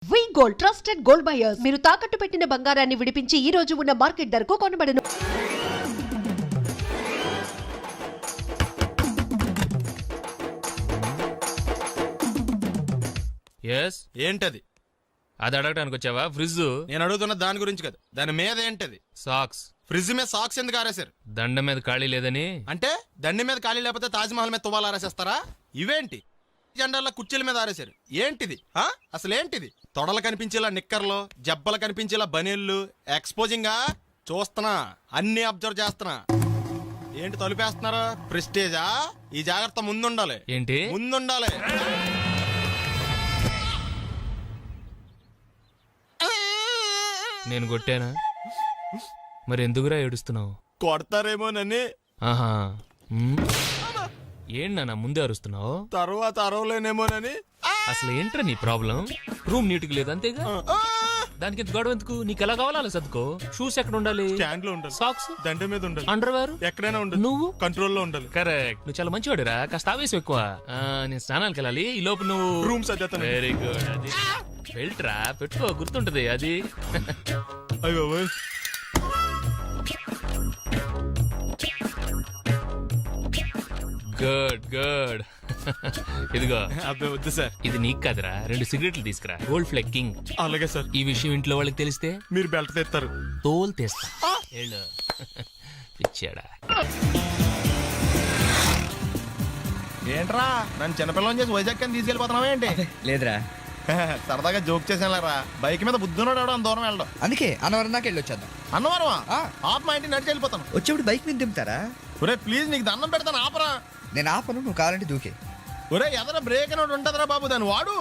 వి gold trusted gold buyers మీరు తాకట్టు పెట్టిన బంగారాన్ని విడిపించి ఈ రోజు ఉన్న మార్కెట్ ధరకు కొనబడను. ఏంటది? అది అడగటానికి వచ్చావా? ఫ్రిడ్జ్. నేను అడుగుతున్న దాని గురించి కదా, దాని మీద ఏంటది? సాక్స్. ఫ్రిడ్జ్ మీద సాక్స్ ఎందుకు ఆరేశారు? దండ మీద ఖాళీ లేదని. అంటే దండి మీద ఖాళీ లేకపోతే తాజ్మహల్ మీద తువ్వాలు ఆరేసేస్తారా? ఇవేంటి జెండాల కుర్చీల మీద ఆరేశారు? ఏంటిది? అసలు ఏంటిది? తొడలు కనిపించేలా నిక్కర్లు, జబ్బలు కనిపించేలా బనీళ్లు, ఎక్స్పోజింగా చూస్తున్నా, అన్ని అబ్జర్వ్ చేస్తున్నా. ఏంటి తలుపేస్తున్నారా? ప్రెస్టేజా? ఈ జాగ్రత్త ముందుండాలి. ఏంటి ముందుండాలి. నేను కొట్టానా? మరి ఎందుకురా ఏడుస్తున్నావు? కొడతారేమోనని. ఆహా. ఏంటి నాన్న ముందే అరుస్తున్నావు? తర్వాత అరవలేనేమోనని. అసలు ఏంట్రా నీ ప్రాబ్లం? రూమ్ నీట్గా లేదు అంతేగా, దానికి ఎంత గొడవ ఎందుకు? నీకు ఎలా కావాలో అలా సర్దుకో. షూస్ ఎక్కడ ఉండాలి? స్టాండ్ లో ఉండాలి. సాక్స్ దండ మీద ఉండాలి. అండర్వేర్ ఎక్కడైనా ఉండాలి. నువ్వు కంట్రోల్లో ఉండాలి. కరెక్ట్. నువ్వు చాలా మంచివాడురా, కాస్త ఆవేశం ఎక్కువ. నేను స్నానానికి వెళ్ళాలి, ఈ లోపు నువ్వు రూమ్ సర్దేస్తాను. Very good. అది బెల్ట్రా, పెట్టుకో, గుర్తుంటది అది. అయ్యో గుడ్ గుడ్. ఇదిగో. అబ్బాయి వద్దు సార్. ఇది నీకు కాదురా, 2 సిగరెట్లు తీసుకురా. Gold Flake King. అలాగే సార్. ఈ విషయం ఇంట్లో వాళ్ళకి తెలిస్తే మీరు బెల్ట్ తెస్తారు. తోలు తీస్తా. వెళ్ళు. పిచ్చాడా. ఏంట్రా నన్ను చిన్నపిల్లని చేసి వైజాగ్ అని తీసుకెళ్ళిపోతున్నావా ఏంటి? లేదురా, సరదాగా జోక్ చేసానులేరా. బైక్ మీద బుద్ధున్నాడు అంత దూరం వెళ్ళడం. అందుకే అన్నవరం దాకా వెళ్ళి వచ్చేద్దాం. అన్నవరమా? ఆప్ మా ఇంటికి నడిచి వెళ్ళిపోతాను. వచ్చేప్పుడు బైక్ మీద దింపుతారా? ఒరే ప్లీజ్ నీకు దండం పెడతాను, ఆపరా. నేను ఆపను, నువ్వు కావాలంటే దూకే. ఒరే ఎదర బ్రేక్ అని ఉంటదిరా బాబు, దాన్ని వాడు.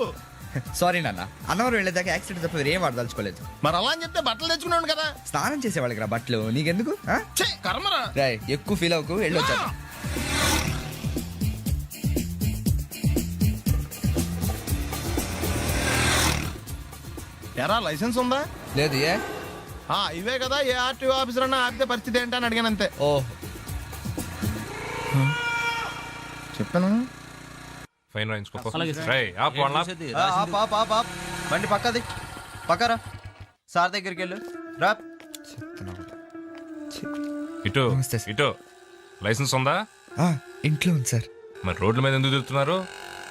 సారీ నాన్న, అన్నవరం వెళ్ళేదాకా యాక్సిడెంట్ తప్ప వేరేం వాడదలుచుకోలేదు. మరి అలా అని చెప్తే బట్టలు తెచ్చుకున్నాను కదా. స్నానం చేసేవాళ్ళకి రా బట్టలు, నీకెందుకు? ఛే, కర్మరా. రాయ్ ఎక్కువ ఫీల్ అవ్వకు, వెళ్ళి వచ్చేద్దాం. ఎరా లైసెన్స్ ఉందా? లేదు. ఏ ఇవే కదా, ఏ ఆర్టీఓ ఆఫీసర్ అన్నా ఆపితే పరిస్థితి ఏంటని అడిగాను అంతే. ఓ చెప్పాను. ఫైన్ అలాగే సార్. బండి పక్కది పక్కరా. సార్ దగ్గరికి వెళ్ళు రా. ఇటు నమస్తే సార్. ఇటు లైసెన్స్ ఉందా? ఇంట్లో ఉంది సార్. మరి రోడ్ల మీద ఎందుకు తిరుగుతున్నారు?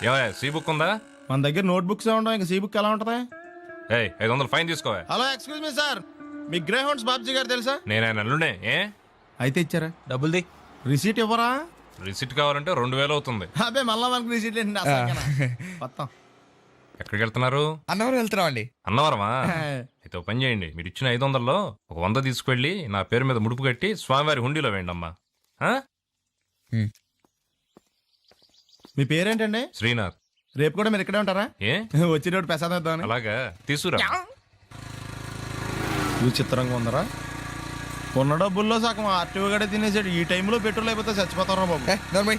ఏమయ్యా సీ బుక్ ఉందా? మన దగ్గర నోట్ బుక్స్ ఉండవు, ఇంకా సీ బుక్ ఎలా ఉంటది? 500 ఫైన్ తీసుకోవా. హలో ఎక్స్క్యూజ్ మీ సార్, మీ గ్రే హౌండ్స్ బాబ్జీ గారు తెలుసా? నేను ఆయన అల్లుడే. అయితే ఇచ్చారా? డబ్బుల్ది రిసీట్ ఇవ్వరా? రిసిట్ కావాలంటే 2000 అవుతుంది. అబ్బే మళ్ళా మనకి రిసీట్ ఏంటి? మొత్తం ఎక్కడికి వెళ్తున్నారు? అన్నవరం వెళ్తున్నాం అండి. అన్నవరమా? అయితే ఒక పని చేయండి, మీరు ఇచ్చిన 500లో ఒక 100 తీసుకెళ్ళి నా పేరు మీద ముడుపు కట్టి స్వామివారి హుండీలో వేయండి అమ్మా. మీ పేరేంటండి? శ్రీనాథ్. రేపు కూడా మీరు ఇక్కడే ఉంటారా? ఏ వచ్చేటప్పుడు ప్రసాదం ఇద్దామని. అలాగా తీసుకురా. విచిత్రంగా ఉందరా. ఉన్న డబ్బుల్లో సగం ఆర్టీఓ గడే తినేసాడు. ఈ టైంలో పెట్రోల్ అయిపోతే చచ్చిపోతారా బాబు. నర్మయ్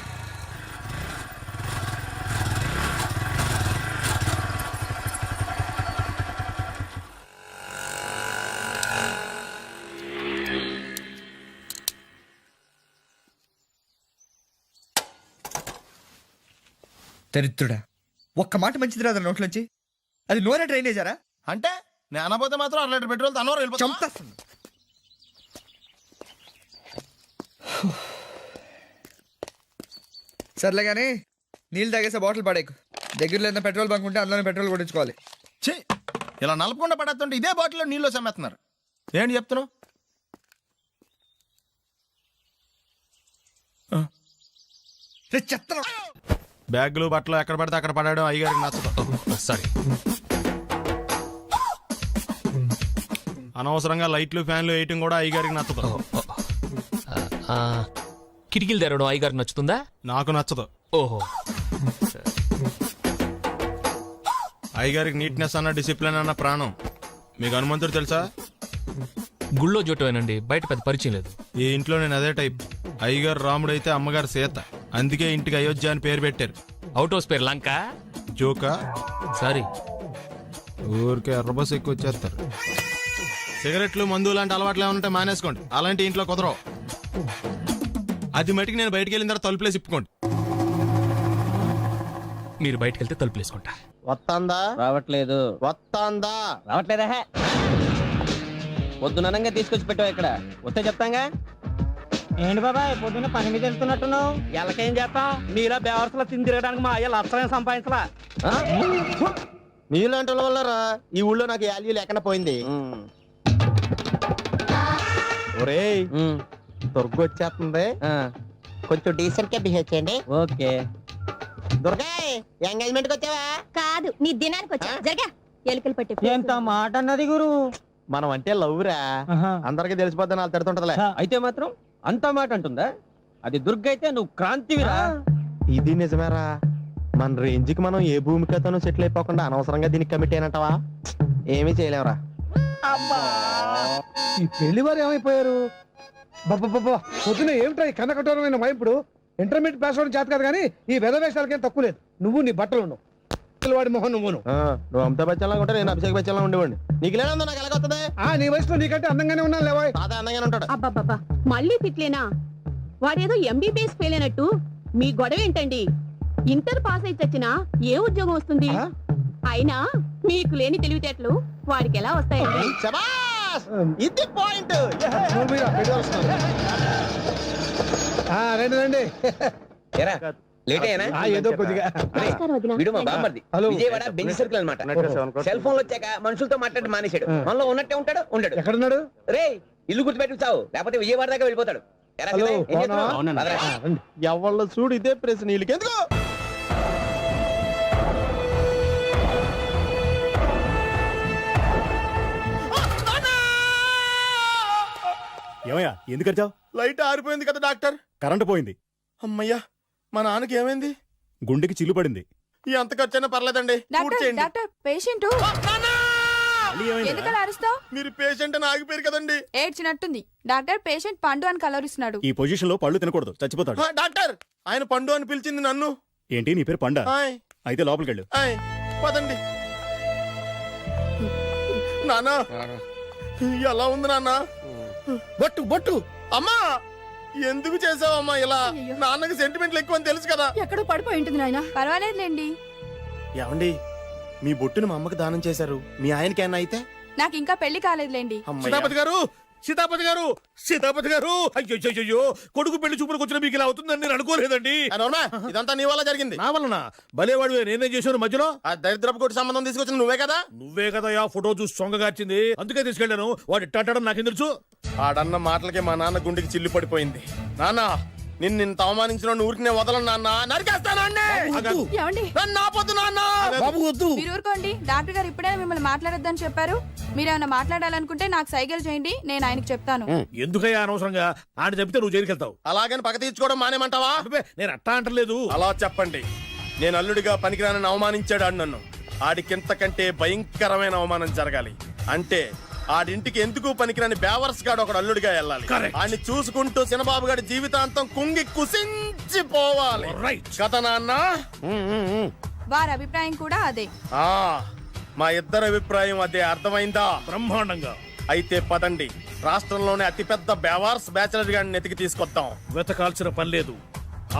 దరిద్రుడా, ఒక్క మాట మంచిది రాదు నోట్లోంచి. అది నూనె డ్రైనేజారా? అంటే నేను అనబోతే మాత్రం 1 లీటర్ పెట్రోల్ తనవారు వెళ్ళిపోతాం. చంపేస్తుంది. సర్లే కానీ నీళ్ళు తాగేసే బాటిల్ పడేకు. దగ్గరలో ఏదైనా పెట్రోల్ బంక్ ఉంటే అందులోనే పెట్రోల్ కొట్టించుకోవాలి. ఛీ, ఇలా నలపకుండా పడేస్తుంటే ఇదే బాటిల్లో నీళ్ళు సమ్మేస్తున్నారు. ఏంటి చెప్తున్నావు? చెత్త బ్యాగులు బట్టలు ఎక్కడ పడితే అక్కడ పడడం అయ్యగారికి నచ్చదు. సారీ. అనవసరంగా లైట్లు ఫ్యాన్లు వేయటం కూడా అయ్యగారికి నచ్చదు. కిటికీలు తెరవడం అయ్యగారికి నచ్చుతుందా? నాకు నచ్చదు. ఓహో. అయ్యగారికి నీట్నెస్ అన్న డిసిప్లిన్ అన్న ప్రాణం. మీకు హనుమంతుడు తెలుసా? గుళ్ళో జోటమేనండి, బయట పెద్ద పరిచయం లేదు. ఈ ఇంట్లో నేను అదే టైప్. అయ్యగారు రాముడు అయితే అమ్మగారు సీత. అందుకే ఇంటికి అయోధ్య అని పేరు పెట్టారు. అవుట్ హౌస్ పేరు లంక. జోకా? సారీ. ఊరికే ఎర్రబస్ ఎక్కువ వచ్చేస్తారు. సిగరెట్లు మందు లాంటి అలవాట్లు ఏమంటే మానేసుకోండి. అలాంటి ఇంట్లో కుదరవు. అది మటుకు నేను బయటికి వెళ్ళిన తర్వాత తలుపులేసి ఇప్పుకోండి. మీరు బయటకు వెళ్తే తలుపులు వేసుకుంటా. వస్తాందా రావట్లేదు వస్తాందా రావట్లేదా పొద్దుననంగా తీసుకొచ్చి పెట్టావు ఇక్కడ వస్తే చెప్తాంగా ఏంటి బాబాయ్ పొద్దున్న పని మీద వెళ్తున్నట్టున్నావు ఎలాకేం చేస్తాం మీలా బేవర్సలో తిని తిరగడానికి మా అయ్య లక్షణం సంపాదించలా ఆ? నీలాంటి వాళ్ళ వల్లరా ఈ ఊళ్ళో నాకు వాల్యూ లేకుండా పోయింది ఒరేయ్ ఉమ్, దుర్గ వచ్చేస్తుంది ఆ, కొంచెం డీసెంట్ గా బిహేవ్ చేయండి ఓకే దుర్గా ఎంగేజ్మెంట్ కి వచ్చావా కాదు నీ దినానికి వచ్చా జరగా ఎలుకలు పట్టి ఎంత మాట అన్నది గురు మనం అంటే లవ్ రా అందరికి తెలిసిపోద్ది నాకు తిడుతుంటదిలే అయితే మాత్రం అంత మాట అంటుందా అది దుర్గ అయితే నువ్వు క్రాంతివిరా ఇది నిజమేరా మన రేంజ్ కి మనం ఏ భూమికతోనూ సెటిల్ అయిపోకుండా అనవసరంగా దీనికి కమిట్ అయినట్టవా ఏమీ చేయలేవురా ఈ పెళ్లి వారు ఏమైపోయారు బాబా పొద్దున ఏమిటా ఈ కన్న కఠోరమైన వైపుడు ఇంటర్మీడియట్ పాస్ అవడం చేత కాదు కానీ ఈ వెధవేషాలకేం తక్కువ లేదు నువ్వు నీ బట్టలు ఉన్నావు వాడి మొహన్ నువ్వును నువ్వు అమితాబ్ బచ్చన్ లాగా ఉంటా నేను అభిషేక్ బచ్చన్ లాగా ఉండేవాడిని నీకు లేనందో నాకు ఎలాగొస్తుంది నీ వయసులో నీకంటే అందంగానే ఉన్నాను లేవాయ్ తాత అందంగానే ఉంటాడు అబ్బబ్బబ్బా మళ్ళీ తిట్లేనా వాడేదో ఎంబీబీఎస్ ఫెయిల్ అయినట్టు మీ గొడవ ఏంటండి ఇంటర్ పాస్ అయితే వచ్చినా ఏ ఉద్యోగం వస్తుంది అయినా మీకు లేని తెలివితేటలు వాడికి ఎలా వస్తాయండి శబాష్! ఇది పాయింట్ రండి రండి ఏరా, లేట్ అయ్యానా? ఏదో కొద్దిగా నమస్కారం వదినా. వీడు మా బామ్మర్ది హలో. విజయవాడ బెంచ్ సర్కిల్ అనమాట సెల్ ఫోన్ వచ్చాక మనుషులతో మాట్లాడి మానేశాడు మనలో ఉన్నట్టే ఉంటాడు ఉండడు ఎక్కడున్నాడు రే ఇల్లు గుర్తుపెట్టి చావు లేకపోతే విజయవాడ దాకా వెళ్ళిపోతాడు ఎరా హలో, శివయ్య, ఏం చేస్తున్నావు? అవునా? పదరా. రండి. ఎవళ్ళ చూడు ఇదే ప్రశ్న వీళ్ళకి ఎందుకు ఏమయ్యా ఎందుకు వచ్చావు? లైట్ ఆరిపోయింది కదా డాక్టర్ కరెంటు పోయింది. అమ్మయ్యా మా నాన్నకి ఏమైంది గుండెకి చిల్లు పడింది. ఈ అంత ఖర్చైనా పర్లేదండి పూడ్చేయండి. పేషెంట్ మళ్ళీ ఏమైందిరా? అరుస్తావు మీరు పేషెంట్ అని ఆగిపోయారు కదండి ఏడ్చినట్టుంది డాక్టర్ పేషెంట్ పండు అని కలవరిస్తున్నాడు ఈ పొజిషన్ లో పళ్ళు తినకూడదు, చచ్చిపోతాడు. డాక్టర్ ఆయన పండు అని పిలిచింది నన్ను ఏంటి నీ పేరు పండా? ఆయ్, అయితే లోపలికి వెళ్ళు. ఆయ్, పదండి నాన్న ఎలా ఉంది నాన్న బొట్టు బొట్టు అమ్మా ఎందుకు చేసావమ్మా ఇలా నాన్నకి సెంటిమెంట్లు ఎక్కువ అని తెలుసు కదా ఎక్కడో పడిపోయి ఉంటుంది నాయన పర్వాలేదులేండి ఏమండి మీ బొట్టుని మా అమ్మకి దానం చేశారు మీ ఆయనకి ఏమన్నా అయితే నాకు ఇంకా పెళ్లి కాలేదులేండి సీతాపతి గారు సీతాపతి గారు సీతాపతి గారు అయ్యో కొడుకు పెళ్లి చూపులకు వచ్చిన మీకు ఇలా అవుతుందని నేను అనుకోలేదండి. ఇదంతా నీ వల్ల జరిగింది నా వలన భలేవాడు నేనేం చేశాను మధ్యలో ఆ దరిద్రపు కొట్టి సంబంధం తీసుకొచ్చిన నువ్వే కదా నువ్వే కదా ఆ ఫోటో చూసి సొంగగార్చింది అందుకే తీసుకెళ్ళాను. వాడు ఇట్టాడడం నాకేం తెలుసు. ఆడన్న మాటలకి మా నాన్న గుండెకి చిల్లు పడిపోయింది. నాన్న నిన్ను ఇంత అవమానించిన ఊరికి నేను వదలను నాన్న నరికేస్తాను ఏమండి నన్ను ఆపొద్దు నాన్న బాబు వద్దు. మీరు ఊరుకోండి డాక్టర్ గారు ఇప్పుడే మిమ్మల్ని మాట్లాడొద్దని చెప్పారు. మీరేమైనా మాట్లాడాలనుకుంటే నాకు సైగలు చేయండి నేను ఆయనకు చెప్తాను. ఎందుకయ్యా అనవసరంగా ఆయన చెప్తే నువ్వు జైలుకి వెళ్తావు. అలాగని పక్క తీర్చుకోవడం మానేమంటావా అబ్బే, నేను అట్టా అంటలేదు. అలా చెప్పండి. నేను అల్లుడిగా పనికిరానని అవమానించాడు ఆడు నన్ను. ఆడికింతకంటే భయంకరమైన అవమానం జరగాలి. అంటే ఆడింటికి ఎందుకు పనికిరాని బేవర్స్ గాడు ఒకడు అల్లుడిగా వెళ్ళాలి. ఆడిని చూసుకుంటూ చిన్నబాబు గారి జీవితాంతం కుంగి కుసించిపోవాలి. కదా నాన్న? వారి అభిప్రాయం కూడా అదే. ఆ, మా ఇద్దరి అభిప్రాయం అదే. అర్థమైందా? బ్రహ్మాండంగా. అయితే పదండి రాష్ట్రంలోనే అతిపెద్ద బేవార్స్ బ్యాచిలర్ గాడిని ఎతికి తీసుకొద్దాం. వెతకాల్సిన పని లేదు.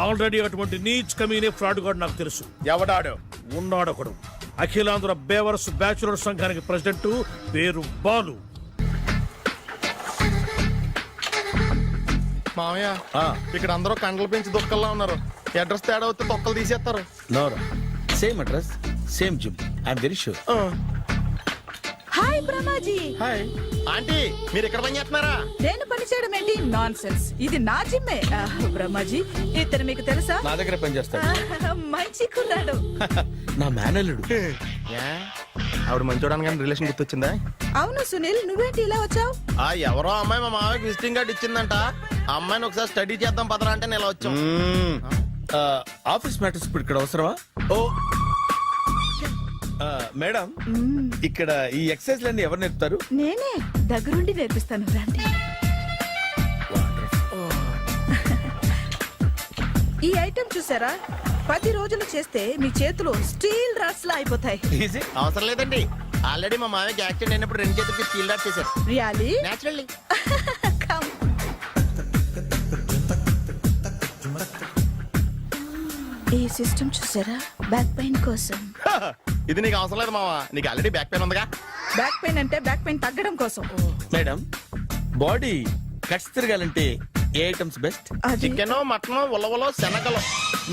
ఆల్రెడీ అటువంటి నీచ్ కమీనే ఫ్రాడ్ గాడు నాకు తెలుసు. ఎవడాడు? ఉన్నాడొకడు. అఖిలాంధ్ర బేవర్స్ బ్యాచులర్ సంఘానికి ప్రెసిడెంట్, పేరు బాలు. మామయ్య ఇక్కడ అందరూ కండలు పెంచి దుక్కల్లా ఉన్నారు. అడ్రస్ తేడా వస్తే తొక్కలు తీసేస్తారు. Same address same gym I'm very sure. Hi Brahmaji. Hi aunty, మీరు ఇక్కడ పని చేస్తున్నారా? నేను పని చేయడం ఏంటి? Non sense. ఇది నా జిమ్మే. బ్రహ్మాజీ ఇతను మీకు తెలుసా? నా దగ్గర పని చేస్తాడు. మంచి కుర్రాడు. నా మేనల్లుడు. ఆవిడ మంచి చూడడానికి రిలేషన్ గుర్తొచ్చిందా? అవును సునీల్, నువ్వేంటి ఇలా వచ్చావు? ఆ ఎవరో అమ్మాయి మా మామయ్యకి విజిటింగ్ కార్డు ఇచ్చిందంట. ఆ అమ్మాయిని ఒకసారి స్టడీ చేద్దాం పదరా అంటే నేను ఇలా వచ్చాం. ఆఫీస్ మ్యాటర్స్ ఇప్పుడు ఇక్కడ అవసరమా? ఓ మేడం, ఇక్కడ ఈ ఎక్సర్సైజ్ లన్నీ ఎవరు నేర్పుతారు? నేనే దగ్గరుండి నేర్పిస్తాను రండి. ఈ ఐటెం చూసారా? 10 రోజులు చేస్తే మీ చేతులు స్టీల్ రాట్స్ లా అయిపోతాయి. అవసరం లేదండి, ఆల్రెడీ మా మామయ్యకి యాక్సిడెంట్ అయినప్పుడు 2 చేతులకి స్టీల్ డాట్ చేశారు. రియల్లీ? నేచురల్లీ. ఈ సిస్టమ్ చూసారా? బ్యాక్ పెయిన్ కోసం. ఇది నీకు అవసరం లేదు మావా, నీకు ఆల్రెడీ బ్యాక్ పెయిన్ ఉందిగా. బ్యాక్ పెయిన్ అంటే బ్యాక్ పెయిన్ తగ్గడం కోసం. మేడం బాడీ కట్స్ తిరగాలంటే ఏ ఐటమ్స్ బెస్ట్? చికెన్, మటన్, ఉలవలో, శనగలు.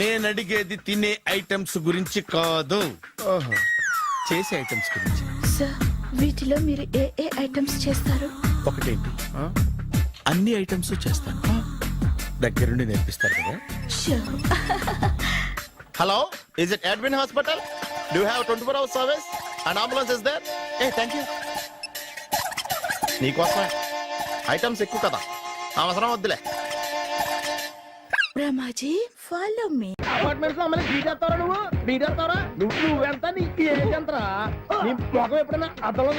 నేను అడిగేది తినే ఐటమ్స్ గురించి కాదు, చేసే ఐటమ్స్ గురించి. సార్ వీటిలో మీరు ఏ ఏ ఐటమ్స్ చేస్తారు? ఒకటేంటి, అన్ని ఐటమ్స్ చేస్తాను. దగ్గరుండి నేర్పిస్తారు కదా. Hello, is it admin hospital? Do have 24 hours service and ambulance is there? A thank you. నీకోసమే ఐటమ్స్ ఎక్కువ కదా, అవసరం వద్దులే. Brahmaji follow me. అపార్ట్మెంట్స్ లో అమ్మని బీటేస్తారా నువ్వెంత నీకు ఏంటంతరా? నీ ముఖం ఎప్పుడైనా అద్దంలో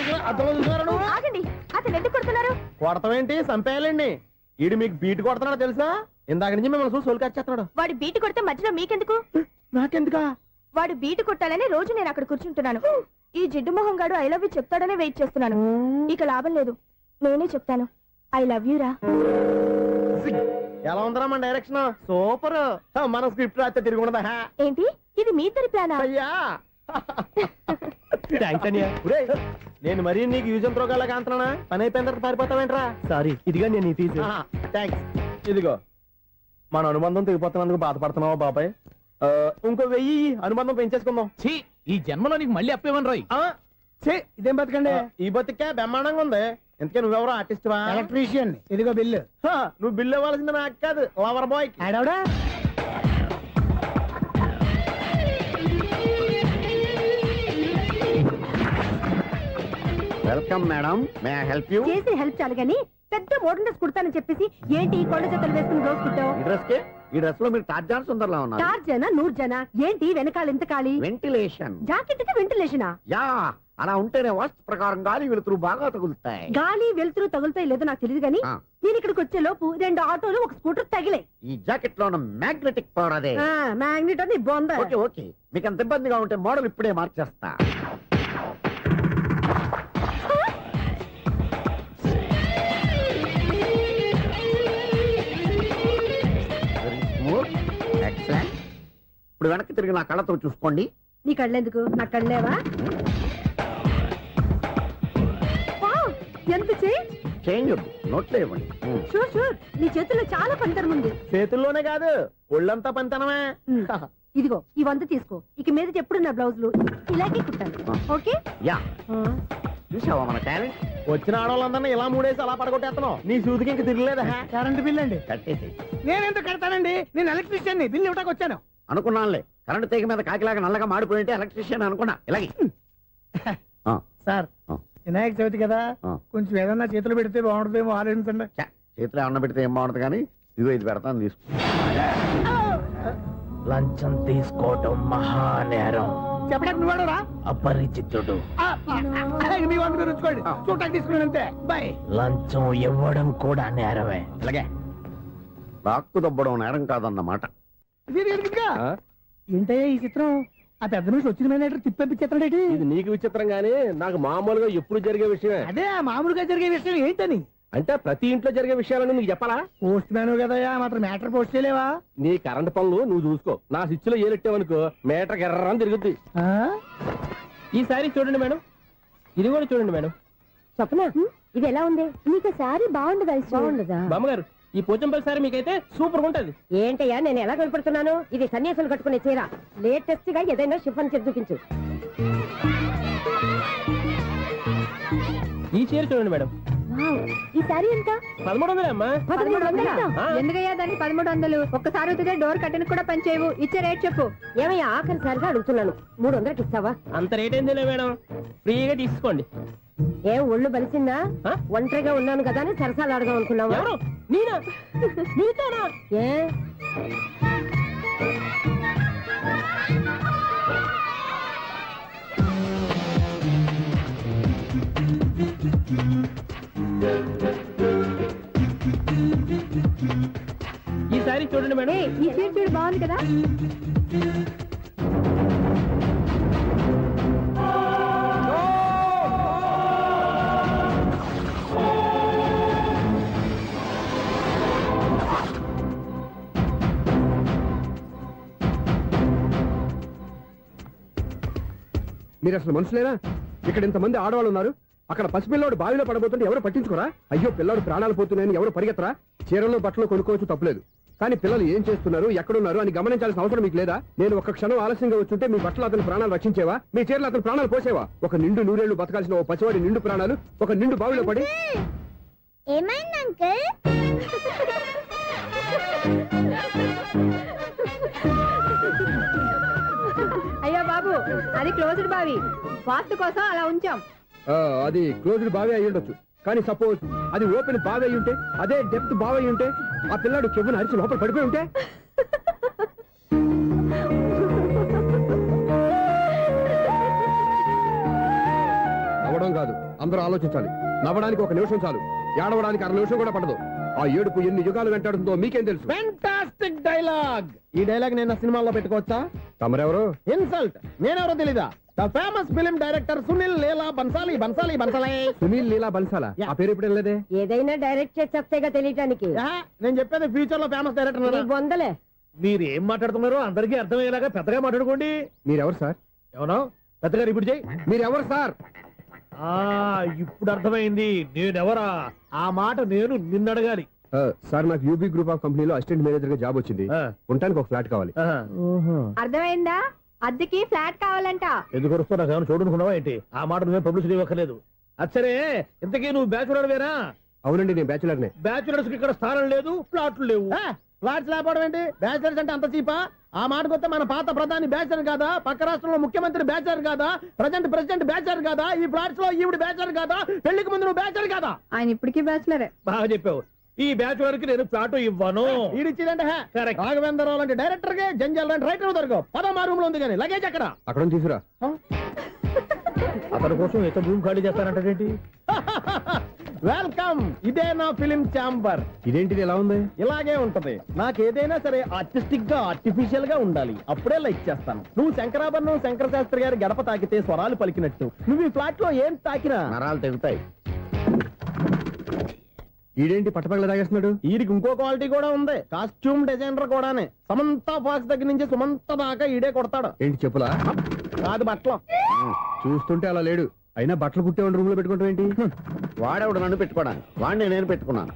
చూసారా నువ్వు? ఆగండి, అతను ఎందుకు కొడుతున్నారు? కొడతావేంటి? చంపేయాలండి. ఈడు మీకు బీట్ కొడుతున్నాడు తెలుసా? ఇందాక నుంచి మిమ్మల్ని చూసి సోల్ కచ్చేస్తున్నాడు. వాడు బీటు కొడితే మధ్యలో మీకెందుకు? నాకెందుకా? వాడు బీటు కొట్టాలని రోజు నేను అక్కడ కూర్చుంటున్నాను. ఈ జిడ్డు మొహం గాడు ఐ లవ్ యూ చెప్తాడనే వెయిట్ చేస్తున్నాను. ఇక లాభం లేదు, నేనే చెప్తాను ఐ లవ్ యూ రా. ఎలా ఉందరా మన డైరెక్షన్? సూపర్. మన స్క్రిప్ట్ రాస్తే తిరిగి ఉండదా? ఏంటి ఇది మీ ఇద్దరి ప్లానా? అయ్యా థ్యాంక్స్ అనియా. నేను మరీ నీకు యూజ్ ఎంతో గల కాంతనా? పని అయిపోయిన తర్వాత పారిపోతావేంట్రా? సారీ, ఇదిగా నేను తీసి. థ్యాంక్స్. ఇదిగో మన అనుబంధం తెగిపోతున్నందుకు బాధపడుతున్నావా బాబాయ్? ఇంకో 1000 అనుబంధం పెంచేసుకుందాం. ఈ జన్మలో నీకు మళ్ళీ అప్పేమని రాయి. ఇదేం బతకండి? ఈ బతికే బ్రహ్మాండంగా ఉంది. ఎందుకే నువ్వెవరో ఆర్టిస్ట్ వా? ఎలక్ట్రీషియన్. ఇదిగో బిల్లు. నువ్వు బిల్లు ఇవ్వాల్సింది నాకు కాదు, లవర్ బాయ్. ఆడవడా? Welcome madam, may I help you? చేసి హెల్ప్ చాలు గాని పెద్ద మోడల్ డ్రెస్ కుడతానని చెప్పేసి ఏంటి ఈ కొండ జతలు వేసుకుని రోజు కుట్టావు? ఈ డ్రెస్ లో మీరు టార్జాన్ సుందర్లా ఉన్నారు. 4 జన 100 జన ఏంటి వెనకాల ఎంత ఖాళీ? వెంటిలేషన్. జాకెట్ కి వెంటిలేషనా? యా, అలా ఉంటేనే వాస్తు ప్రకారం గాలి వెలుతురు బాగా తగులుతాయి. గాలి వెలుతురు తగులుతాయి లేదో నాకు తెలియదు గానీ నేను ఇక్కడికి వచ్చే లోపు 2 ఆటోలు ఒక స్కూటర్ తగిలే. ఈ జాకెట్ లో ఉన్న మ్యాగ్నెటిక్ పవర్ అదే. మ్యాగ్నెట్ అని బొంద. ఓకే ఓకే, మీకు అంత ఇబ్బందిగా ఉంటే మోడల్ ఇప్పుడే మార్చేస్తా. ఎక్సలెంట్. ఇప్పుడు వెనక్కి తిరిగి నా కళ్ళతో చూసుకోండి. నీ కళ్ళెందుకు? నా కళ్ళేవా? ఎంత చేంజ్ వద్దు, నోట్లో ఇవ్వండి. షూర్ షూర్, నీ చేతుల్లో చాలా పంతరం ఉంది. చేతుల్లోనే కాదు, ఒళ్ళంతా పంతనమే. ఇదిగో ఈ 100 తీసుకో. ఇక మీద ఎప్పుడు నా బ్లౌజులు ఇలాగే కుట్టాను. ఓకే? యా, చూసావా మన టాలెంట్? వచ్చిన ఆడవాళ్ళందరినీ ఇలా మూడేసి అలా పడగొట్టేస్తున్నావు. నీ సూదికి ఇంక తిరగలేదా? కరెంట్ బిల్ అండి. కట్టేసి. నేనెందుకు కడతానండి? నేను ఎలక్ట్రీషియన్ ని, బిల్లు ఇవ్వడానికి వచ్చాను. అనుకున్నానులే, కరెంట్ తీగ మీద కాకిలాగా నల్లగా మాడిపోయింటే ఎలక్ట్రీషియన్ అనుకున్నా. ఇలాగే సార్, వినాయక చవితి కదా, కొంచెం ఏదన్నా చేతులు పెడితే బాగుంటుందేమో ఆలోచించండి. చేతిలో అన్న పెడితే ఏం బాగుంటుంది కానీ ఇదిగో ఇది పెడతాను, తీసుకో. లంచం తీసుకోవటం మహానేరం. చెప్పడానికి నువ్వాడరా? అపరిచితుడు. మీ వంద మీరు ఉంచుకోండి, చూడటానికి తీసుకున్నాను అంతే. బాయ్. లంచం ఇవ్వడం కూడా నేరమే. అలాగే రాక్కు దబ్బడం నేరం కాదన్నమాట. ఏంటయ్యా ఈ చిత్రం? ఆ పెద్ద మనిషి వచ్చిన మేనేటర్ తిప్పించేస్తాడేటి? ఇది నీకు విచిత్రం గానీ నాకు మామూలుగా ఎప్పుడు జరిగే విషయమే. అదే మామూలుగా జరిగే విషయం ఏంటని? అంటే ప్రతి ఇంట్లో జరిగే విషయాలని నీకు చెప్పాలా? పోస్ట్ మ్యాన్ కదయ్యా, మాత్రం మ్యాటర్ పోస్ట్ చేయలేవా? నీ కరెంట్ పనులు నువ్వు చూసుకో. నా స్విచ్ లో ఏలెట్టావనుకో మేటర్ ఎర్రని తిరుగుద్ది. ఈసారి చూడండి మేడం, ఇది కూడా చూడండి మేడం. చెప్పనా? ఇది ఎలా ఉంది? నీకు సారీ బాగుండదా? బాగుండదా? బామ్మగారు, ఈ పోచంపల్లి సారీ మీకైతే సూపర్ ఉంటది. ఏంటయ్యా నేను ఎలా కనపడుతున్నాను? ఇది సన్యాసులు కట్టుకునే చీర. లేటెస్ట్ గా ఏదైనా షిఫాన్ చేసి చూపించు. ఈ చీర చూడండి మేడం. ఈ సారీ ఎంత? 1300 అమ్మా. 1300? ఎందుకయ్యా దాన్ని 1300? ఒక్కసారి అవుతుందే డోర్ కట్టెన్ కూడా పనిచేయవు. ఇచ్చే రేట్ చెప్పు. ఏమయ్యా ఆఖరిసారిగా అడుగుతున్నాను, 300కి ఇస్తావా? అంత రేట్ ఏందిలే మేడం, ఫ్రీగా తీసుకోండి. ఏం ఒళ్ళు బలిసిందా? ఒంటరిగా ఉన్నాను కదా అని సరసాలు అడదాం అనుకున్నావా? ఎవరు? నేనా? నీతోనా? ఏ ఈ సారీ చూడండి మేడం. ఈ చీర చూడు, బాగుంది కదా? మీరు అసలు మనుషులేనా? ఇక్కడ ఇంతమంది ఆడవాళ్ళు ఉన్నారు, అక్కడ పసిపిల్లాడు బావిలో పడబోతుంటే ఎవరు పట్టించుకోరా? అయ్యో పిల్లాడు ప్రాణాలు పోతున్నాయని ఎవరు పరిగెత్తరా? చీరలు బట్టలు కొనుక్కోవచ్చు, తప్పులేదు. కానీ పిల్లలు ఏం చేస్తున్నారు, ఎక్కడున్నారు అని గమనించాల్సిన అవసరం మీకు లేదా? నేను ఒక్క క్షణం ఆలస్యంగా వచ్చుంటే మీ బట్టలు అతని ప్రాణాలు రక్షించేవా? మీ చీరలు అతని ప్రాణాలు పోసేవా? ఒక నిండు నూరేళ్లు బతకాల్సిన ఓ పసివాడి నిండు ప్రాణాలు ఒక నిండు బావిలో పడి. ఏమైంది అంకుల్? అయ్యో బాబు, అది క్లోజ్డ్ బావి, వాస్తు కోసం అలా ఉంచాం. అది క్లోజ్డ్ బావి అయి ఉండొచ్చు, కానీ సపోజ్ అది ఓపెన్ బావి అయి ఉంటే, అదే డెప్త్ బావి అయి ఉంటే, ఆ పిల్లాడు కెవ్వును అరిచి లోపల పడిపోయి ఉంటే? నవ్వడం కాదు, అందరూ ఆలోచించాలి. నవ్వడానికి ఒక నిమిషం చాలు, ఏడవడానికి 1/2 నిమిషం కూడా పడదు. ఆ ఏడుపు ఎన్ని యుగాలు వెంటాడుతుందో మీకేం తెలుసు? Fantastic dialogue. ఈ డైలాగ్ నేను సినిమాలో పెట్టుకోవచ్చా? తమరెవరు? ఇన్సల్ట్. నేనెవరో తెలీదా? The famous film director Sunil Leela Bhansali. Sunil Leela బన్సాలా? ఆ పేరు ఇప్పుడు లేదే. ఏదైనా డైరెక్ట్ చేసేస్తేగా తెలియటానికి. నేను చెప్పేది ఫ్యూచర్ లో ఫేమస్ డైరెక్టర్. వందలే. మీరు ఏం మాట్లాడుతున్నారో అందరికీ అర్థమయ్యేలాగా పెద్దగా మాట్లాడుకోండి. మీరెవరు సార్? ఎవరో పెద్దగా రిపీట్ చేయి. మీరెవరు సార్? ఇప్పుడు అర్థమైంది నేనెవరా. ఆ మాట నేను నిన్నడగాలి. సార్, నాకు యూబీ గ్రూప్ ఆఫ్ కంపెనీలో అసిస్టెంట్ మేనేజర్ గా జాబ్ వచ్చింది. ఉండటానికి ఒక ఫ్లాట్ కావాలి. అర్థమైందా? అద్దెకి ఫ్లాట్ కావాలంట. ఎందుకు వస్తున్నా నాకు చూడనుకున్నావా ఏంటి? ఆ మాట నువ్వే పబ్లిసిటీ ఇవ్వక్కర్లేదు. అచ్చరే, ఇంతకీ నువ్వు బ్యాచులర్ వేరా? అవునండి, నేను బ్యాచులర్నే. బ్యాచులర్స్ కి ఇక్కడ స్థానం లేదు, ప్లాట్లు లేవు. ఫ్లాట్స్ లేకపోవడం ఏంటి? బ్యాచులర్స్ అంటే అంత చీపా? ఆ మాటకొస్తే మన పాత ప్రధాని బ్యాచర్ కాదా? పక్క రాష్ట్రంలో ముఖ్యమంత్రి బ్యాచర్ కాదా? ప్రెసిడెంట్ బ్యాచర్ కాదా? ఈ ఫ్లాట్స్ లో ఈవిడ బ్యాచర్ కాదా? పెళ్లికి ముందు నువ్వు బ్యాచర్ కాదా? ఆయన ఇప్పటికీ బ్యాచులరే. బాగా చెప్పావు. ఈ బ్యాచులర్ కి నేను ఫ్లాట్ ఇవ్వను. ఇచ్చిందంటే రాఘవేంద్రరావు లాంటి డైరెక్టర్ కి, జంజాల్ లాంటి రైటర్ దొరకవు. 13 రూమ్ లో ఉంది కానీ లగేజ్ అక్కడ. అక్కడ తీసుకురా. అతని కోసం ఎంత రూమ్ ఖాళీ చేస్తానంటే వెల్కమ్. ఇదే నా ఫిలిం ఛాంబర్. ఇదేంటిది ఎలా ఉంది? ఇలాగే ఉంటది. నాకు ఏదైనా సరే ఆర్టిస్టిక్ గా, ఆర్టిఫిషియల్ గా ఉండాలి. అప్పుడే లైక్ చేస్తాను. నువ్వు శంకరాభరణం శంకర శాస్త్రి గారి గడప తాకితే స్వరాలు పలికినట్టు నువ్వు ఈ ఫ్లాట్ లో ఏం తాకినా నరాలు తెగుతాయి. ఈడేంటి పట్టపగల తాగేస్తున్నాడు? వీడికి ఇంకో క్వాలిటీ కూడా ఉంది. కాస్ట్యూమ్ డిజైనర్ కూడానే. సమంత ఫాక్స్ దగ్గర నుంచి సుమంత దాకా ఈడే కొడతాడు. ఏంటి చెప్పులా? కాదు, బట్టలు. చూస్తుంటే అలా లేడు. అయినా బట్టలు కుట్టే రూమ్ లో పెట్టుకుంటాం ఏంటి? వాడేవాడు నన్ను పెట్టుకోవడానికి, వాడిని నేను పెట్టుకున్నాను.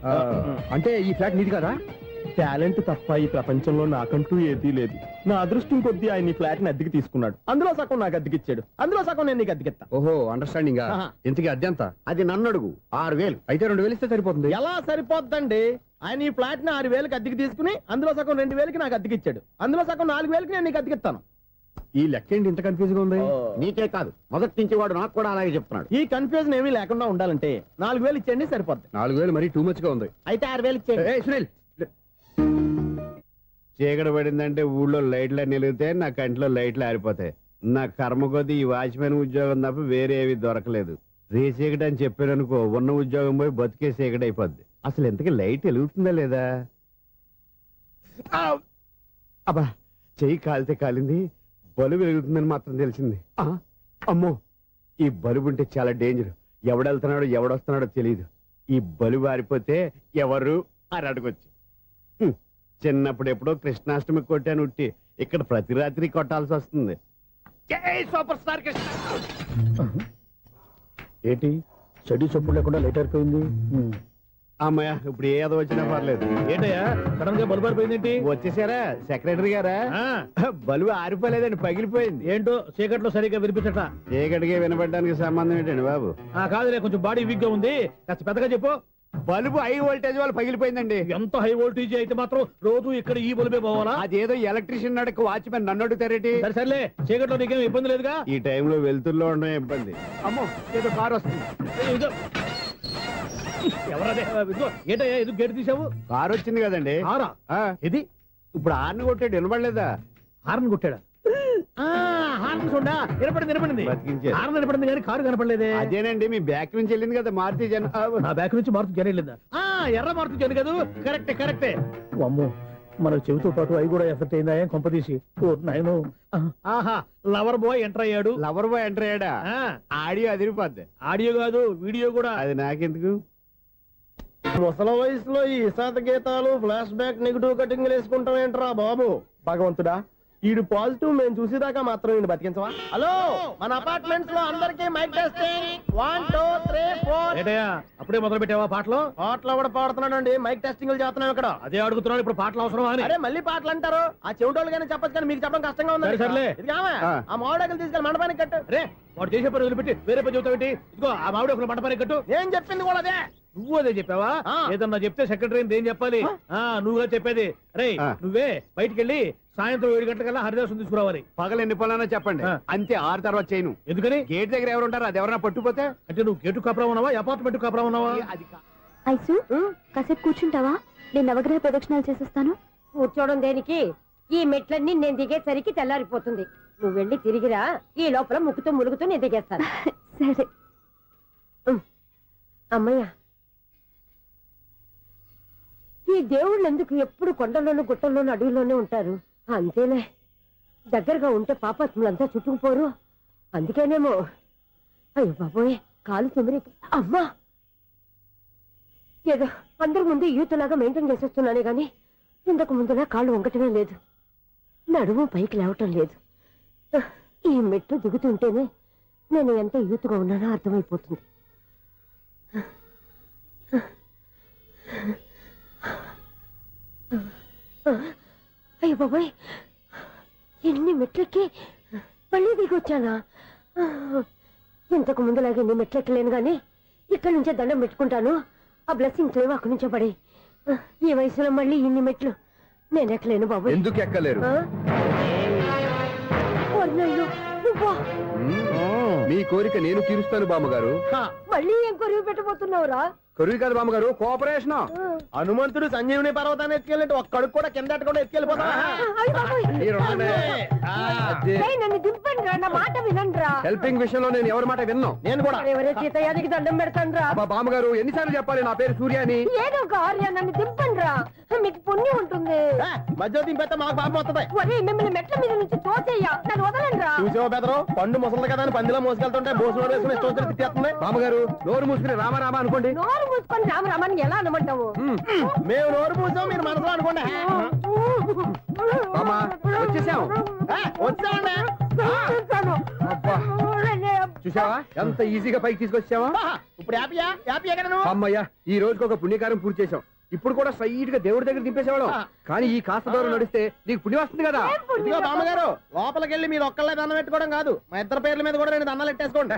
అంటే ఈ ఫ్లాట్ నీది కదా? టాలెంట్ తప్ప ఈ ప్రపంచంలో నాకంటూ ఏదీ లేదు. నా అదృష్టం కొద్దీ ఆయన ఈ ఫ్లాట్ ని అద్దెకి తీసుకున్నాడు. అందులో సగం నాకు అద్దెకిచ్చాడు, అందులో సగం నేను నీకు అద్దెకిస్తా. ఓహో, అండర్స్టాండింగ్. ఇంతకీ అద్దె ఎంత? అది నన్ను అడుగు. 6,000. అయితే 2,000 ఇస్తే సరిపోతుంది. ఎలా సరిపోద్దండి? ఆయన ఈ ఫ్లాట్ ని 6,000కి అద్దెకి తీసుకుని అందులో సగం 2,000కి నాకు అద్దెకిచ్చాడు. అందులో సగం 4,000కి నేను నీకు అద్దెకిస్తాను. ఈ లెక్క ఏంటి ఇంత కన్ఫ్యూజ్ గా ఉంది? నీకే కాదు, మొదటి నుంచి వాడు నాకు కూడా అలాగే చెప్తున్నాడు. ఈ కన్ఫ్యూజన్ ఏమీ లేకుండా ఉండాలంటే 4,000 ఇచ్చేయండి, సరిపోద్ది. 4,000 మరీ టూ మచ్ గా ఉంది. అయితే 6,000 ఇచ్చేయండి. సునీల్, చీకటి పడిందంటే ఊళ్ళో లైట్లు నిలిగితే నా కంట్లో లైట్లు ఆరిపోతాయి. నా కర్మ కొద్దీ ఈ వాచ్మెన్ ఉద్యోగం తప్ప వేరే ఏవి దొరకలేదు. రేచీకటి అని చెప్పారనుకో, ఉన్న ఉద్యోగం పోయి బతికే చీకటి అయిపోద్ది. అసలు ఎంతకీ లైట్ వెలుగుతుందా లేదా? అబ్బా, చెయ్యి కాలితే కాలింది, బలుబు వెలుగుతుందని మాత్రం తెలిసింది. అమ్మో, ఈ బలుబు ఉంటే చాలా డేంజర్. ఎవడెళ్తున్నాడో ఎవడొస్తున్నాడో తెలియదు. ఈ బలుబు ఆరిపోతే ఎవరు అని అడగొచ్చు. చిన్నప్పుడు ఎప్పుడో కృష్ణాష్టమి కొట్టాను ఉట్టి, ఇక్కడ ప్రతి రాత్రి కొట్టాల్సి వస్తుంది. Super star Krishna. ఏంటి చెడు చెప్పుడు లేకుండా లైట్ అయిపోయింది? అమ్మయ్య, ఇప్పుడు ఏదో వచ్చినా పర్లేదు. ఏంటయ్యా సడన్ గా బల్బు ఆరిపోయింది? వచ్చేసారా సెక్రటరీ గారా? బలుబు ఆరిపోలేదండి, పగిలిపోయింది. ఏంటో చీకట్లో సరిగ్గా వినిపించట. చీకటికి వినపడడానికి సంబంధం ఏంటండి బాబు? కాదులే, కొంచెం బాడీ వీక్ గా ఉంది, కాస్త పెద్దగా చెప్పు. బల్బు హై వోల్టేజ్ వాళ్ళు పగిలిపోయిందండి. ఎంత హై వోల్టేజ్ అయితే మాత్రం రోజు ఇక్కడ ఈ బల్బే పోవాలా? అదేదో ఎలక్ట్రీషియన్ నడక వాచ్మెన్ నన్ను అడుగుతారేటి? సర్లే, చీకట్లో నీకేం ఇబ్బంది లేదుగా? ఈ టైంలో వెళ్తుల్లో ఉండడం ఇబ్బంది. అమ్మో, ఏదో కారు వస్తుంది. ఎవరదే? ఏంటయ్యా ఎందుకు గేట్ తీసావు? కారు వచ్చింది కదండి. ఆరా ఇది ఇప్పుడు హార్న్ కొట్టాడు, వినపడలేదా? హార్న్ కొట్టాడా? హార్న్ చూడా వినపడింది. బతికించారు. హార్న్ వినపడింది కానీ కారు కనపడలేదే. అదేనండి, మీ బ్యాక్ నుంచి వెళ్ళింది కదా మారుతి జన. నా బ్యాక్ నుంచి మారుతి జన వెళ్ళిందా? ఎర్ర మారుతి జన కదా? కరెక్టే. అమ్మో, మన చెవితో పాటు అవి కూడా ఎఫెక్ట్ అయిందా? ఏం కొంపదీసి? ఆహా, లవర్ బాయ్ ఎంటర్ అయ్యాడు. లవర్ బాయ్ ఎంటర్ అయ్యాడా? ఆడియో అదిరిపోద్ది. ఆడియో కాదు, వీడియో కూడా. అది నాకెందుకు? ముసల వయసులో ఈ ఇసాత గీతాలు, ఫ్లాష్ బ్యాక్, నెగిటివ్ కటింగ్ వేసుకుంటాం ఏంట్రా బాబు? భగవంతుడా, ఈడు పాజిటివ్ మేము చూసేదాకా మాత్రం ఈయన బతికించవా? హలో, మన అపార్ట్మెంట్స్ లో అందరికీ మైక్ టెస్టింగ్ 1 2 3 4. అప్పుడే మొదలు పెట్టావా పాటలు? పాటలు కూడా పాడుతున్నాడు అండి, మైక్ టెస్టింగ్ చేస్తున్నాం ఇక్కడ. అదే అడుగుతున్నాడు, ఇప్పుడు పాటలు అవసరమా అని. అరే మళ్ళీ పాటలు అంటారు, ఆ చెవిటోళ్ళు కానీ చెప్పచ్చు కానీ మీకు చెప్పడం కష్టంగా ఉంది. సర్లే. ఆ మామిడాకులు తీసుకెళ్ళి మండపానికి కట్టు. రే వాడు చేసే పని వదిలిపెట్టి వేరే పని చెబుతావు. ఇదిగో ఆ మామిడి ఒకరు మంటపానికి కట్టు. నేను చెప్పింది కూడా అదే. నువ్వు అదే చెప్పావా? ఏదన్నా చెప్తే సెక్రటరీ ఏం చెప్పాలి? నువ్వుగా చెప్పేది. రే నువ్వే బయటికి వెళ్ళి సాయంత్రం 7 గంటలకల్లా హరిదాసు తీసుకురావాలి. పగలు ఎన్ని పనులన్నా చెప్పండి, అంతే 6 తర్వాత చేయను. ఎందుకని? గేట్ దగ్గర ఎవరు ఉంటారు, అది ఎవరన్నా పట్టుపోతే. అంటే నువ్వు గేటు కాపురా ఉన్నావా, అపార్ట్మెంట్ కాపురా ఉన్నావా? ఐసు కాసేపు కూర్చుంటావా? నేను నవగ్రహ ప్రదక్షిణాలు చేసేస్తాను. కూర్చోవడం దేనికి? ఈ మెట్లన్నీ నేను దిగేసరికి తెల్లారిపోతుంది. నువ్వు వెళ్ళి తిరిగిరా, ఈ లోపల ముక్కుతూ ములుగుతూ నేను దిగేస్తాను. సరే అమ్మయ్య. ఈ దేవుళ్ళు ఎందుకు ఎప్పుడు కొండల్లోనూ గుట్టల్లోనూ అడవిలోనే ఉంటారు? అంతేలే, దగ్గరగా ఉంటే పాపాత్ములంతా చుట్టుకుపోరు. అందుకేనేమో. అయ్యో బాబోయ్, కాలు తిమిరి. అమ్మా, ఏదో అందరి ముందు యూత్లాగా మెయింటైన్ చేసేస్తున్నానే గాని ఇంతకు ముందులా కాళ్ళు వంకటమే లేదు, నడుము పైకి లేవటం లేదు. ఈ మెట్లు దిగుతుంటేనే నేను ఎంత యూత్గా ఉన్నానో అర్థమైపోతుంది. అయ్యో బాబాయ్, ఎన్ని మెట్లెక్కి మళ్ళీ దిగొచ్చానా? ఇంతకు ముందులాగే ఎన్ని మెట్లెక్కలేను గాని ఇక్కడి నుంచే దండం పెట్టుకుంటాను. ఆ బ్లెస్సింగ్స్ లేవు అక్కడి నుంచే పడి. ఈ వయసులో మళ్ళీ ఇన్ని మెట్లు నేను ఎక్కలేను బాబాయ్. ఎందుకు ఎక్కలేరు? మీ కోరిక నేను తీరుస్తాను బామ్మగారు. మళ్ళీ ఏం కొరివి పెట్టబోతున్నావురా? కొరువు కాదు బామ్మగారు, కోఆపరేషన్. హనుమంతుడు సంజీవుని పర్వతాన్ని ఎత్తుకెళ్ళి ఒక్కడికి కూడా కింద కూడా ఎత్తుకెళ్ళిపోతా. నన్ను దింపండి రా, నా మాట వినండి రా. హెల్పింగ్ విషయంలో నేను ఎవరి మాట విన్నాను. నేను కూడా ఎవరే సీతయ్యానికి దండం పెడతాను రా. బామ్మగారు ఎన్నిసార్లు చెప్పాలి నా పేరు సూర్య అని? ఏదో ఒక ఆర్య, నన్ను దింపండి రా, మీకు పుణ్యం ఉంటుంది. మధ్య దింపేస్తే మాకు పాపం వస్తుంది. ఒరే మిమ్మల్ని మెట్ల మీద నుంచి తోసేయ్యా, నన్ను వదలండి రా. చూసావా బెదరు, పండు ముసలి కదా అని పందిలో మోసుకెళ్తుంటే బోసులో వేసుకుని స్తోత్రం తిట్టేస్తుంది. బామ్మగారు నోరు మూసుకుని రామారామ అనుకోండి. నోరు మూసుకొని రామరామని ఎలా అనమంటావు? మేము నోరు పూసాం, మీరు మనసులో అనుకోండి. వచ్చేసాం. వచ్చామండి. అబ్బా చూసావా ఎంత ఈజీగా పైకి తీసుకొచ్చావా? ఇప్పుడు హ్యాపీయా? హ్యాపీ ఎక్కడ నువ్వు? అమ్మయ్యా, ఈ రోజుకి ఒక పుణ్యకారం పూర్తి చేసాం. ఇప్పుడు కూడా స్ట్రైట్ గా దేవుడి దగ్గర దింపేసేవాడు. కానీ ఈ కాస్త దూరం నడిస్తే నీకు పుణ్యం వస్తుంది కదా. ఇదిగో బామ్మగారు, లోపలికి వెళ్ళి మీరు ఒక్కళ్ళే దండం పెట్టుకోవడం కాదు, మా ఇద్దరు పేర్ల మీద కూడా 2 దండాలు ఎట్టేసుకోండి.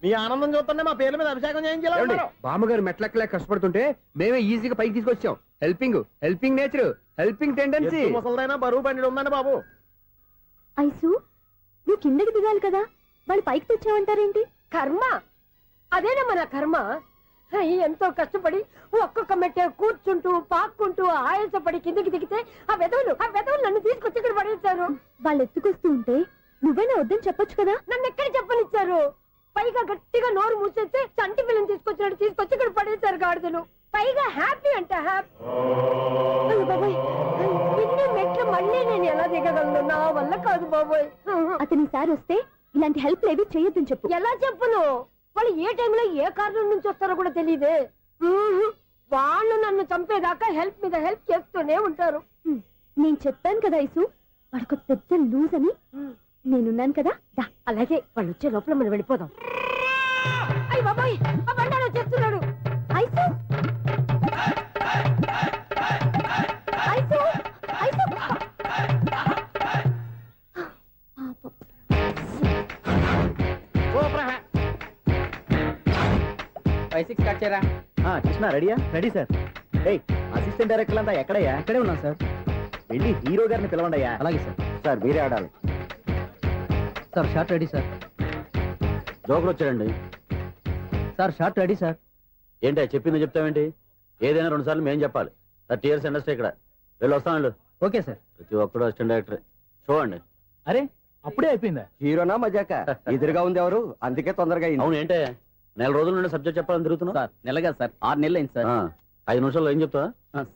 మీ ఆనందం చూస్తుంటే మా పేర్ల మీద అభిషేకం చేయించాలి. బామ్మగారు మెట్లెక్కలే కష్టపడుతుంటే మేమే ఈజీగా పైకి తీసుకొచ్చాం. Helping nature, helping tendency. ముసలిదైనా బరువు బండి ఉందండి బాబు. ఐసు, నువ్వు కిందకి దిగాలి కదా, వాళ్ళు పైకి తెచ్చావంటారేంటి? కర్మ అదేనా మన కర్మ. ఎంతో కష్టపడి ఒక్కొక్క మెట్టే కూర్చుంటూ పాక్కుంటూ ఆయాసపడి కిందకి దిగితే ఆ వెధవులు నన్ను తీసుకొచ్చి ఇక్కడ పడేశారు. వాళ్ళు ఎత్తుకొస్తూ ఉంటే నువ్వేనా వద్దని చెప్పొచ్చు కదా. నన్ను ఎక్కడ చెప్పనిచ్చారు? పైగా గట్టిగా నోరు మూసేస్తే చంటి పిల్లని తీసుకొచ్చినట్టు తీసుకొచ్చి ఇక్కడ పడేశారు గాడిదలు. పైగా హ్యాపీ అంటే హ్యాపీ. బాబోయ్, ఇన్ని మెట్లు మళ్ళీ నేను ఎలా దిగగలను? నా వల్ల కాదు బాబోయ్. అతని సార్ వస్తే ఇలాంటి హెల్ప్ లేవి చేయొద్దని చెప్పు. ఎలా చెప్పును? వాళ్ళు ఏ టైంలో ఏ కారణం నుంచి వస్తారో కూడా తెలియదే. వాళ్ళు నన్ను చంపేదాకా హెల్ప్ మీద హెల్ప్ చేస్తూనే ఉంటారు. నేను చెప్పాను కదా ఐసు, వాడికి పెద్ద లూజ్ అని. నేనున్నాను కదా. అలాగే వాళ్ళు వచ్చే లోపల మనం వెళ్ళిపోదాం. అయ్య బాబాయ్, ఆ బండారు వచ్చేస్తున్నాడు. Ice, ice, ice. 5-6 కట్ చేయరా. కృష్ణ రెడీయా? Ready sir. అసిస్టెంట్ డైరెక్టర్ అంతా ఎక్కడయ్యా? ఇక్కడే ఉన్నాం సార్. వెళ్ళి హీరో గారిని పిలవండి అయ్యా. అలాగే సార్. సార్ మీరే ఆడాలి సార్. Short ready sir. జోకులు వచ్చాడండి సార్. Short ready sir. ఏంటి చెప్పింది చెప్తావేంటి? ఏదైనా 2 సార్లు మేము చెప్పాలి. 30 years ఇండస్ట్రీ ఇక్కడ. వెళ్ళి వస్తాను. Okay sir. ప్రతి ఒక్కడు అసిస్టెంట్ డైరెక్టర్. చూడండి. అరే అప్పుడే అయిపోయిందా? హీరోనా మజాక? ఎదురుగా ఉంది ఎవరు, అందుకే తొందరగా. అవును ఏంటే, 4 రోజుల నుండి సబ్జెక్ట్ చెప్పాలని తిరుగుతున్నా సార్ నెలగా సార్, 6 నెలలు అయింది సార్. 5 నిమిషాల్లో ఏం చెప్తా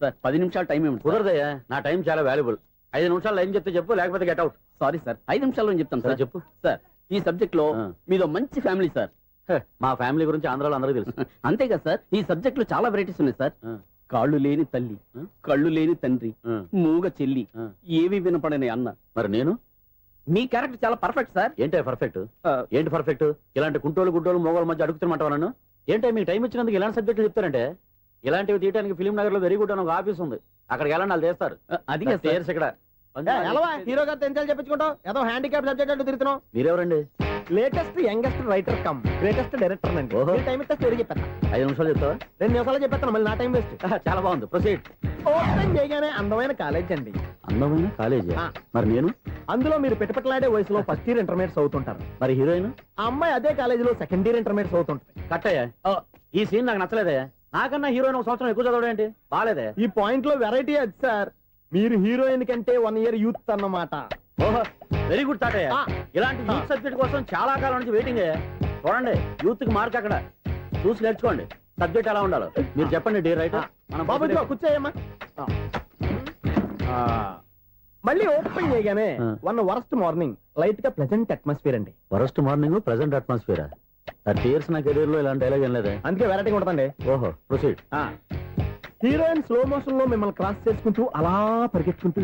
సార్? 10 నిమిషాలు టైం ఏమి కుదరదయ్యా, నా టైం చాలా వాల్యుబుల్. 5 నిమిషాల్లో ఏం చెప్తే చెప్పు, లేకపోతే గెట్ అవుట్. సారీ సార్, 5 నిమిషాల్లో చెప్తాను సార్. చెప్పు సార్, ఈ సబ్జెక్ట్ లో మీదో మంచి ఫ్యామిలీ సార్. మా ఫ్యామిలీ గురించి ఆంధ్రాలో అందరికీ తెలుసు. అంతేగా సార్, ఈ సబ్జెక్ట్ లో చాలా వెరైటీస్ ఉన్నాయి సార్. కాళ్ళు లేని తల్లి, కళ్ళు లేని తండ్రి, మూగ చెల్లి, ఏవి వినపడని అన్న. మరి నేను మీ క్యారెక్టర్ చాలా పర్ఫెక్ట్ సార్. ఏంటే పర్ఫెక్ట్? ఏంటి పర్ఫెక్ట్? ఇలాంటి కుంటోలు గుడ్డోలు మోగోల మధ్య అడుగుతున్నమాట నన్ను. ఏంటంటే మీకు టైం ఇచ్చినందుకు ఇలాంటి సబ్జెక్టులు చెప్తారంటే, ఇలాంటివి తీయడానికి ఫిలిం నగర్ లో వెరీ గుడ్ అని ఒక ఆఫీస్ ఉంది, అక్కడికి వెళ్ళండి వాళ్ళు చేస్తారు. అది ఇక్కడ హీరో గారితో ఎంత చెప్పించుకుంటావు? ఏదో హ్యాండిక్యాప్ సబ్జెక్ట్ అంటూ తిరుగుతున్నావు. మీరెవరండి? Latest youngest writer cum greatest director అండి. ఓహో. టైం ఇస్తే స్టోరీ చెప్పేస్తా. 5 నిమిషాలు చెప్తావా? 2 నిమిషాలు చెప్పేస్తాను, మళ్ళీ నా టైం వేస్ట్. చాలా బాగుంది, ప్రొసీడ్. ఓపెన్ చేయగానే అందమైన కాలేజ్ అండి. అందమైన కాలేజీ. మరి నేను అందులో మీరు పెట్టుపట్లాడే వయసులో ఫస్ట్ ఇయర్ ఇంటర్మీడియట్స్ అవుతుంటారు. మరి హీరోయిన్? ఆ అమ్మాయి అదే కాలేజీలో సెకండ్ ఇయర్ ఇంటర్మీడియట్స్ అవుతుంటారు. కట్టయ్యా, ఈ సీన్ నాకు నచ్చలేదే. నాకన్నా హీరోయిన్ 1 సంవత్సరం ఎక్కువ చదవడం ఏంటి? బాగాలేదే. ఈ పాయింట్ లో వెరైటీ అది సార్. మీరు హీరోయిన్ కంటే 1 ఇయర్ యూత్ అన్నమాట. ఓహో, వెరీ గుడ్ తాటయ్య. ఇలాంటి యూత్ సబ్జెక్ట్ కోసం చాలా కాలం నుంచి వెయిటింగ్. చూడండి, యూత్ కి మార్క్ అక్కడ చూసి నేర్చుకోండి. సబ్జెక్ట్ ఎలా ఉండాలో మీరు చెప్పండి. డే రైటర్ బాబు కూర్చోయమ్మా. మళ్ళీ ఓపెన్ చేయగానే వన్ వరస్ట్ మార్నింగ్, లైట్ గా ప్లెజెంట్ అట్మాస్ఫియర్ అండి. Worst morning, present atmosphere. 30 years నా కెరీర్ లో ఇలాంటి డైలాగ్ ఏం లేదే. అందుకే వెరైటీ ఉంటుందండి. ఓహో, ప్రొసీడ్. హీరోయిన్ స్లో మోషన్ లో మిమ్మల్ని క్రాస్ చేసుకుంటూ అలా పరిగెత్తుకుంటూ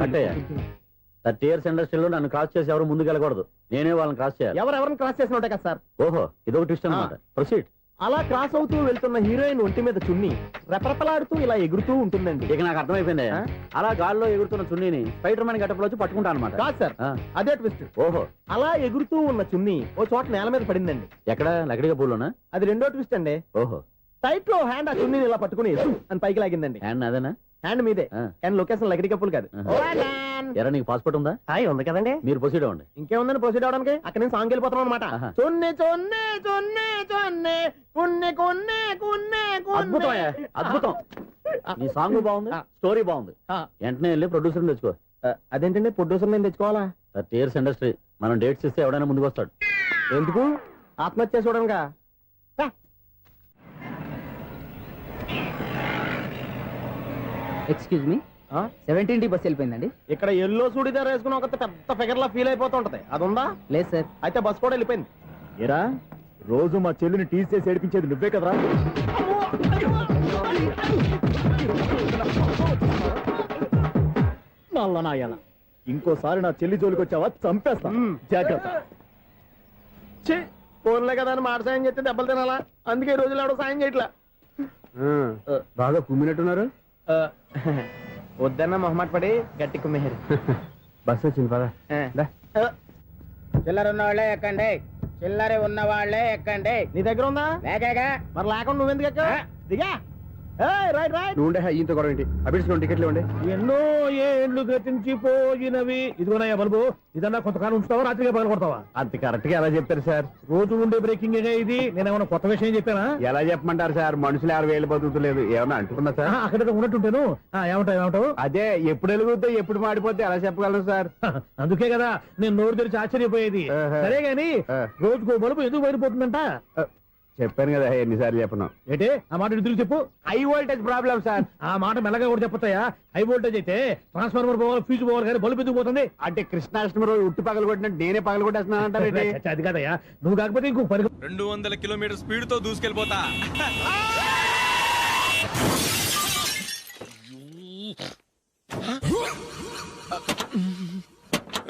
30 years ఇండస్ట్రీలో నన్ను క్రాస్ చేసి ఎవరు ముందుకు వెళ్ళకూడదు, నేనే వాళ్ళని క్రాస్ చేయాలి. ఎవరెవరిని క్రాస్ చేసిన ఉంటాయి కదా సార్. ఓహో, ఇదొక ట్విస్ట్ అన్నమాట. ప్రొసీడ్. అలా క్రాస్ అవుతూ వెళ్తున్న హీరోయిన్ ఒంటి మీద చున్ని రెపరెపలాడుతూ ఇలా ఎగురుతూ ఉంటుందండి. ఇక నాకు అర్థమైపోయింది. అలా గాల్లో ఎగురుతున్న చున్నీని స్పైడర్ మ్యాన్ గెటప్ లో వచ్చి పట్టుకుంటా అనమాట. కాదు సార్, అదే ట్విస్ట్. ఓహో, అలా ఎగురుతూ ఉన్న చున్ని ఓ చోట నేల మీద పడిందండి. ఎక్కడ? లకడిగా పూలోనా? అది రెండో ట్విస్ట్ అండి. ఓహో, టైట్ లో హ్యాండ్ ఆ చున్నీని ఇలా పట్టుకుని అని పైకి లాగిందండి. హ్యాండ్ అదేనా? హ్యాండ్ మీదే, కానీ లొకేషన్ లకడి కప్పులు కాదు. ఎరా, నీకు పాస్పోర్ట్ ఉందా? ఉంది కదండి. మీరు ప్రొసీడ్ అవ్వండి. ఇంకేముందని ప్రొసీడ్ అవడానికి? అక్కడ నుంచి సాంగ్ వెళ్ళిపోతున్నాం అనమాట. చొన్నే చొన్నే చొన్నే చొన్నే కున్నే కొన్నే కున్నే. అద్భుతం, అద్భుతం. నీ సాంగ్ బాగుంది, స్టోరీ బాగుంది. వెంటనే వెళ్ళి ప్రొడ్యూసర్ తెచ్చుకో. అదేంటండి ప్రొడ్యూసర్ నేను తెచ్చుకోవాలా? 30 years ఇండస్ట్రీ, మనం డేట్స్ ఇస్తే ఎవడైనా ముందుకు వస్తాడు. ఎందుకు? ఆత్మహత్య చూడనుగా. Excuse me, 17D bus వెళ్ళిపోయిందండి. ఇక్కడ ఎల్లో చూడిదార్ వేసుకుని ఒక పెద్ద ఫిగర్ లా ఫీల్ అయిపోతుంటది, అది ఉందా? లేదు సార్. అయితే బస్ కూడా వెళ్ళిపోయింది. ఏరా, రోజు మా చెల్లిని టీస్ చేసి ఏడిపించేది నువ్వే కదరా? నల్ల నాయన, ఇంకోసారి నా చెల్లి జోలికి వచ్చావా చంపేస్తా, జాగ్రత్త. ఫోన్లే కదా అని మాట సాయం చేస్తే దెబ్బలు తినాలా? అందుకే ఈ రోజులు ఎవడో సాయం చేయట్లా. బాగా కుమ్మినట్టున్నారు. వద్దన్న మొహమాట పడి గట్టి కుమ్మేరు. బస్ వచ్చింది పదా. చిల్లర ఉన్న వాళ్ళే ఎక్కండి, చిల్లర ఉన్న వాళ్ళే ఎక్కండి. నీ దగ్గర ఉందా? లేకగా మరి లేకుండా నువ్వెందుకు ఎక్కావు? దిగా. Right right. నువ్వు ఉండే ఈయంతో గొడవ ఏంటి? అభిడ్స్ టికెట్లు ఇవ్వండి. ఎన్నో ఏండ్లు గతించిపోయినవి. ఇదిగోనయ్యా బల్బు, ఇదన్నా కొంతకాలం ఉంచుతావా, రాత్రిగా పగల కొడతావా? అంత కరెక్ట్ గా ఎలా చెప్తారు సార్? రోజు ఉండే బ్రేకింగ్ ఇది. నేనేమన్నా కొత్త విషయం చెప్పానా? ఎలా చెప్పమంటారు సార్? మనుషులు 60 ఏళ్ళు బతుకుతలేదు, ఏమన్నా అంటున్నా సార్? అక్కడ ఉన్నట్టుంటాను. ఏమంటావు? అదే, ఎప్పుడు వెలుగుతో ఎప్పుడు మాడిపోతే ఎలా చెప్పగలరు సార్? అందుకే కదా నేను నోరు తెరిచి ఆశ్చర్యపోయేది. సరే గాని రోజుకో బల్బు ఎందుకు బయటపోతుందంట? చెప్పాను కదా ఎన్నిసార్లు చెప్పను. ఏంటే ఆ మాట ఎదురు చెప్పు. High voltage problem sir. ఆ మాట మెల్లగా కూడా చెప్పొస్తాయా? హై వోల్టేజ్ అయితే ట్రాన్స్ఫార్మర్ పోవాలి, ఫ్యూజ్ పోవాలి, కానీ బల్బు ఎందుకు పోతుంది? అంటే కృష్ణాష్టమి రోజు ఉట్టి పగలు కొట్టినట్టు నేనే పగలు కొట్టేస్తున్నానంటారు. అది కాదయ్యా, నువ్వు కాకపోతే ఇంకో 200 కిలోమీటర్ స్పీడ్ తో దూసుకెళ్ళిపోతా.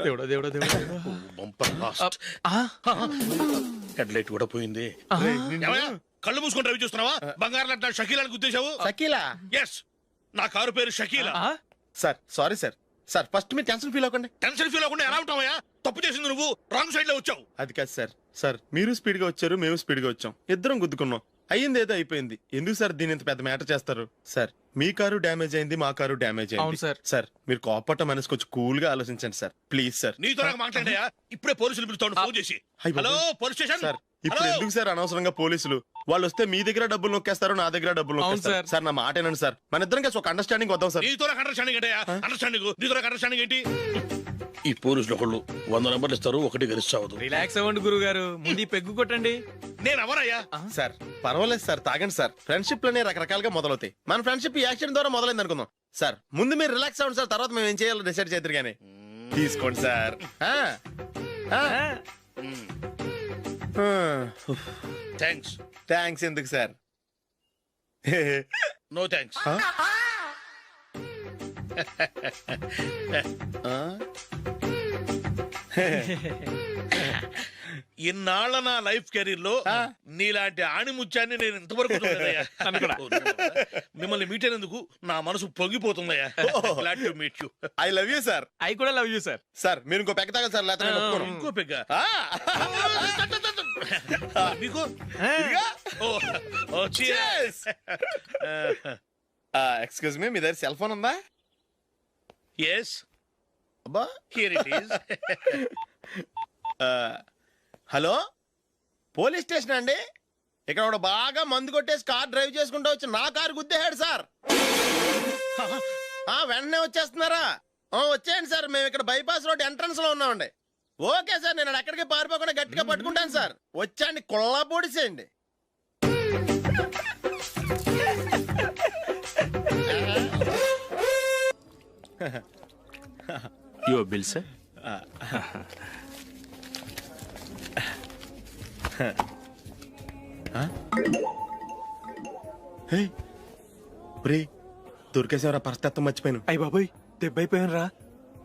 దేవుడా దేవుడా దేవుడా, హెడ్లైట్ కూడా పోయింది. కళ్ళు మూసుకొని రవి చూస్తున్నావా? బంగారం లాంటి షకీలాని గుర్తించావు? షకీలా? ఎస్, నా కారు పేరు Shakeela. Sir sorry sir. Sir first మీరు టెన్షన్ ఫీల్ అవ్వకండి. టెన్షన్ ఫీల్ అవ్వకుండా ఎలా ఉంటావా? తప్పు చేసింది నువ్వు, రాంగ్ సైడ్ లో వచ్చావు. అది కాదు సార్. సార్ మీరు స్పీడ్ గా వచ్చారు, మేము స్పీడ్ గా వచ్చాం, ఇద్దరం గుద్దుకున్నాం. అయ్యింది ఏదో అయిపోయింది. ఎందుకు సార్ దీని ఇంత పెద్ద మ్యాటర్ చేస్తారు? సార్ మీ కారు డ్యామేజ్ అయింది, మా కారు డ్యామేజ్ అయింది. సార్ సార్ మీరు కోపట్ట మనసు కొంచెం కూల్ గా ఆలోచించండి సార్, ప్లీజ్ సార్. నీతో నాకు మాట్లాడాయా? ఇప్పుడే పోలీసులు పిలుస్తాను, ఫోన్ చేసి. Hello police station. సార్ ఇప్పుడు ఎందుకు సార్ అనవసరంగా పోలీసులు? వాళ్ళు వస్తే మీ దగ్గర డబ్బులు నొక్కేస్తారు, నా దగ్గర డబ్బులు నొక్కేస్తారు. సార్ నా మాట ఏనండి సార్, మన ఇద్దరం కలిసి ఒక అండర్స్టాండింగ్ వద్దాం సార్. నీతో నాకు అండర్స్టాండింగ్ ఏంటయ్యా? అండర్స్టాండింగ్, నీతో నాకు అండర్స్టాండింగ్ ఏంటి? ఈ పోలీసులు ఒకళ్ళు 100 నెంబర్లు ఇస్తారు, ఒకటి గెలిచావదు. రిలాక్స్ అవ్వండి గురుగారు, ముందు పెగ్గు కొట్టండి. నేను ఎవరయ్యా? సార్ పర్వాలేదు సార్, తాగండి సార్. ఫ్రెండ్షిప్ లోనే రకరకాలుగా మొదలవుతాయి. మన ఫ్రెండ్షిప్ ఈ యాక్సిడెంట్ ద్వారా మొదలైంది అనుకుందాం. సార్ ముందు మీరు రిలాక్స్ అవ్వండి సార్, తర్వాత మేము ఏం చేయాలో డిసైడ్ చేద్దరు గానీ. తీసుకోండి సార్. థ్యాంక్స్. థ్యాంక్స్ ఎందుకు సార్? No thanks. ఇన్నాళ్ళ నా లైఫ్ కెరీర్ లో నీలాంటి ఆణిముత్యాన్ని నేను ఇంతవరకు చూడలేదయ్యా. మిమ్మల్ని మీట్ అయినందుకు నా మనసు పొంగిపోతుందయ్యా. Glad to meet you. I love you sir. I కూడా లవ్ యూ సార్. సార్ మీరు ఇంకో పెక్క తాగండి సార్, లేకపోతే నేను ఒప్పుకోను. ఇంకో పెగ్గ మీకు ఎక్స్క్యూజ్ మీ, మీ దగ్గర సెల్ ఫోన్ ఉందా? ఎస్, అబ్బా, here it is. Hello, police station అండి. ఇక్కడ ఒకడు బాగా మందు కొట్టేసి కార్ డ్రైవ్ చేసుకుంటూ వచ్చి నా కారు గుద్దేశాడు సార్. వెంటనే వచ్చేస్తున్నారా? వచ్చేయండి సార్, మేము ఇక్కడ బైపాస్ రోడ్ ఎంట్రన్స్ లో ఉన్నామండి. ఓకే సార్, నేను ఎక్కడికి పారిపోకుండా గట్టిగా పట్టుకుంటాను సార్. వచ్చాండి, కుళ్ళా పొడిసేయండి. Your bill sir. దొరికేసేవరా, పరిస్థితి మర్చిపోయాను. అయ్య బాబాయ్, దెబ్బైపోయాను రా.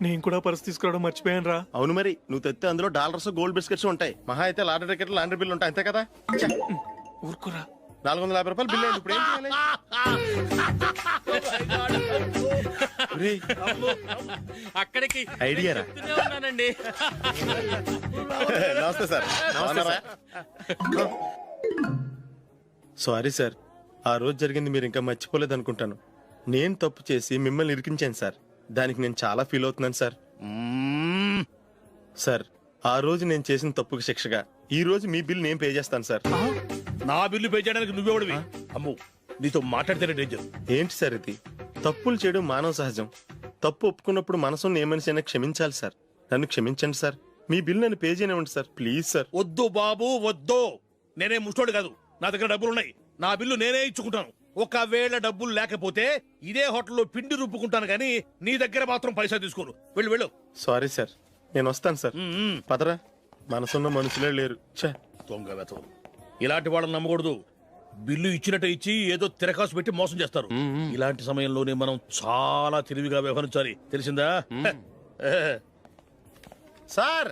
నేను కూడా పర్స్ తీసుకురావడం మర్చిపోయాను రా. అవును మరి, నువ్వు తెస్తే అందులో డాలర్స్, గోల్డ్ బిస్కెట్స్ ఉంటాయి. మహా అయితే లాటరీ టికెట్, లాండ్రీ బిల్లు ఉంటాయి, అంతే కదా. ఊరుకురా. 450 రూపాయలు బిల్లు అయింది. ఇప్పుడు ఏం చేయాలి? అక్కడికి ఐడియా రా. ఉన్నానండి. నమస్తే సార్. సారీ సార్, ఆ రోజు జరిగింది మీరు ఇంకా మర్చిపోలేదు అనుకుంటాను. నేను తప్పు చేసి మిమ్మల్ని ఇరికించాను సార్. దానికి నేను చాలా ఫీల్ అవుతున్నాను సార్. సార్, ఆ రోజు నేను చేసిన తప్పుకి శిక్షగా ఈ రోజు మీ బిల్ నేను పే చేస్తాను సార్. నా బిల్లు పే చేయడానికి నువ్వెవడివి? అమ్ము, నీతో మాట్లాడితేనే డేంజర్. ఏంటి సార్ ఇది? తప్పులు చేయడం మానవ సహజం. తప్పు ఒప్పుకున్నప్పుడు మనసుని ఏ మనిషి అయినా క్షమించాలి సార్. నన్ను క్షమించండి సార్. మీ బిల్ నన్ను పే చేయనివ్వండి సార్, ప్లీజ్ సార్. వద్దు బాబు, వద్దు. నేనే ముష్టోడు కాదు, నా దగ్గర డబ్బులు ఉన్నాయి. నా బిల్లు నేనే ఇచ్చుకుంటాను. ఒకవేళ డబ్బులు లేకపోతే ఇదే హోటల్లో పిండి రుబ్బుకుంటాను, కానీ నీ దగ్గర మాత్రం పైసా తీసుకోను. వెళ్ళు వెళ్ళు. సారీ సార్, నేను వస్తాను సార్. పదరా, మనసున్న మనుషులే లేరు. దొంగ వెతవు. ఇలాంటి వాళ్ళని నమ్మకూడదు. బిల్లు ఇచ్చినట్టు ఇచ్చి ఏదో తిరకాసు పెట్టి మోసం చేస్తారు. ఇలాంటి సమయంలోనే మనం చాలా తెలివిగా వ్యవహరించాలి, తెలిసిందా? సార్,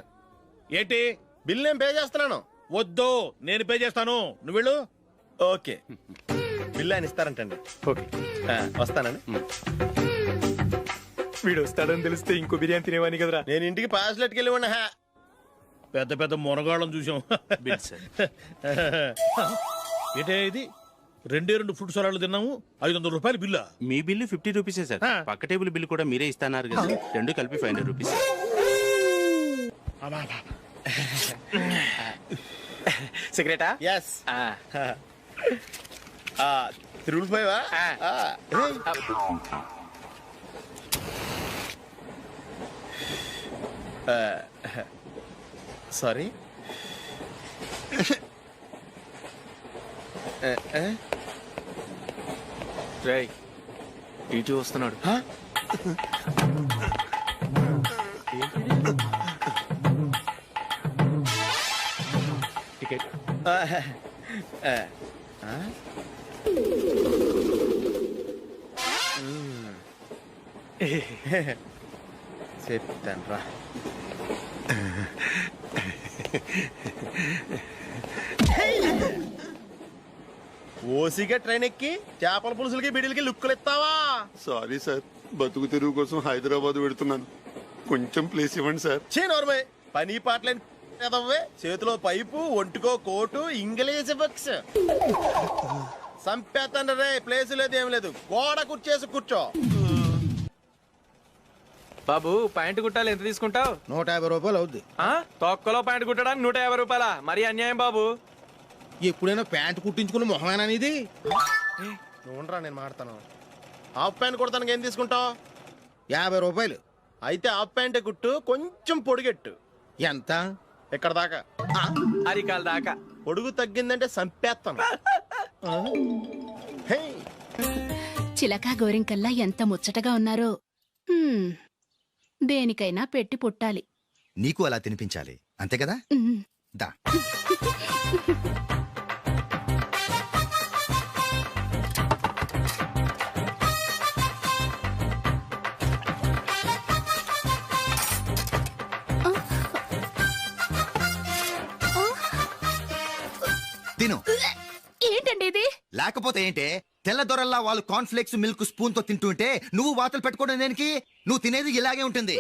ఏంటి? బిల్ నేను పే చేస్తున్నాను. వద్దు, నేను పే చేస్తాను, నువ్వు వెళ్ళు. ఓకే, బిల్ ఆయన ఇస్తారంటండి. ఓకే, వస్తానండి. వీడు వస్తాడని తెలిస్తే ఇంకో బిర్యానీ తినేవాని కదరా. నేను ఇంటికి పాస్లెట్కి వెళ్ళి ఉన్నా. పెద్ద పెద్ద మునగాళ్ళం చూసాం. ఏంటే ఇది? 2 ఫ్రూట్ సలాడ్లు తిన్నాము, 500 రూపాయలు బిల్లా? మీ బిల్లు 50 రూపీసే సార్. పక్క టేబుల్ బిల్లు కూడా మీరే ఇస్తాన్నారు కదా. రెండు కలిపి 500 రూపీస్. సిగరెటా? ఎస్. 355. సారీ. రేయ్, ఇటు వస్తున్నాడు. టికెట్. చెప్తాను రా. ఓసిగా ట్రైన్ ఎక్కి చేపల పులుసులకి బిడిలకి లుక్కులు ఇస్తావా? సారీ సార్, బతుకు తెరువు కోసం హైదరాబాద్ పెడుతున్నాను. కొంచెం ప్లేస్ ఇవ్వండి సార్. నోర్మే, పని పాటలేని కదవ్వే. చేతిలో పైపు, ఒంటికో కోటు, ఇంగ్లీష్ బుక్స్. సంపేతండ్రి రే, ప్లేస్ లేదు ఏం లేదు. గోడ కుర్చేసి కూర్చో. బాబు, ప్యాంటు కుట్టాలి, ఎంత తీసుకుంటావు? 150 రూపాయలు అవుద్ది. తొక్కలో ప్యాంటు కుట్టడానికి 150 రూపాయల? మరి అన్యాయం బాబు. ఎప్పుడైనా ప్యాంటు కుట్టించుకుని మొహమేనా ఇది? నువ్వురా, నేను మాడతాను. హాఫ్ ప్యాంట్ కుడతానికి ఏం తీసుకుంటావు? 50 రూపాయలు. అయితే హాఫ్ ప్యాంటే కుట్టు, కొంచెం పొడిగెట్టు. ఎంత? ఎక్కడ దాకా? అరికాల దాకా. పొడుగు తగ్గిందంటే సంపేస్తాను. చిలకా గోరింకల్లా ఎంత ముచ్చటగా ఉన్నారో. దేనికైనా పెట్టి పుట్టాలి. నీకు అలా తినిపించాలి, అంతే కదా? దా. తిను. ఏంటండి ఇది? లేకపోతే ఏంటే, తెల్లదొరల్లా వాళ్ళు కార్న్ఫ్లేక్స్ మిల్క్ స్పూన్ తో తింటుంటే నువ్వు వాతలు పెట్టుకోవడం దేనికి? నువ్వు తినేది ఇలాగే ఉంటుంది.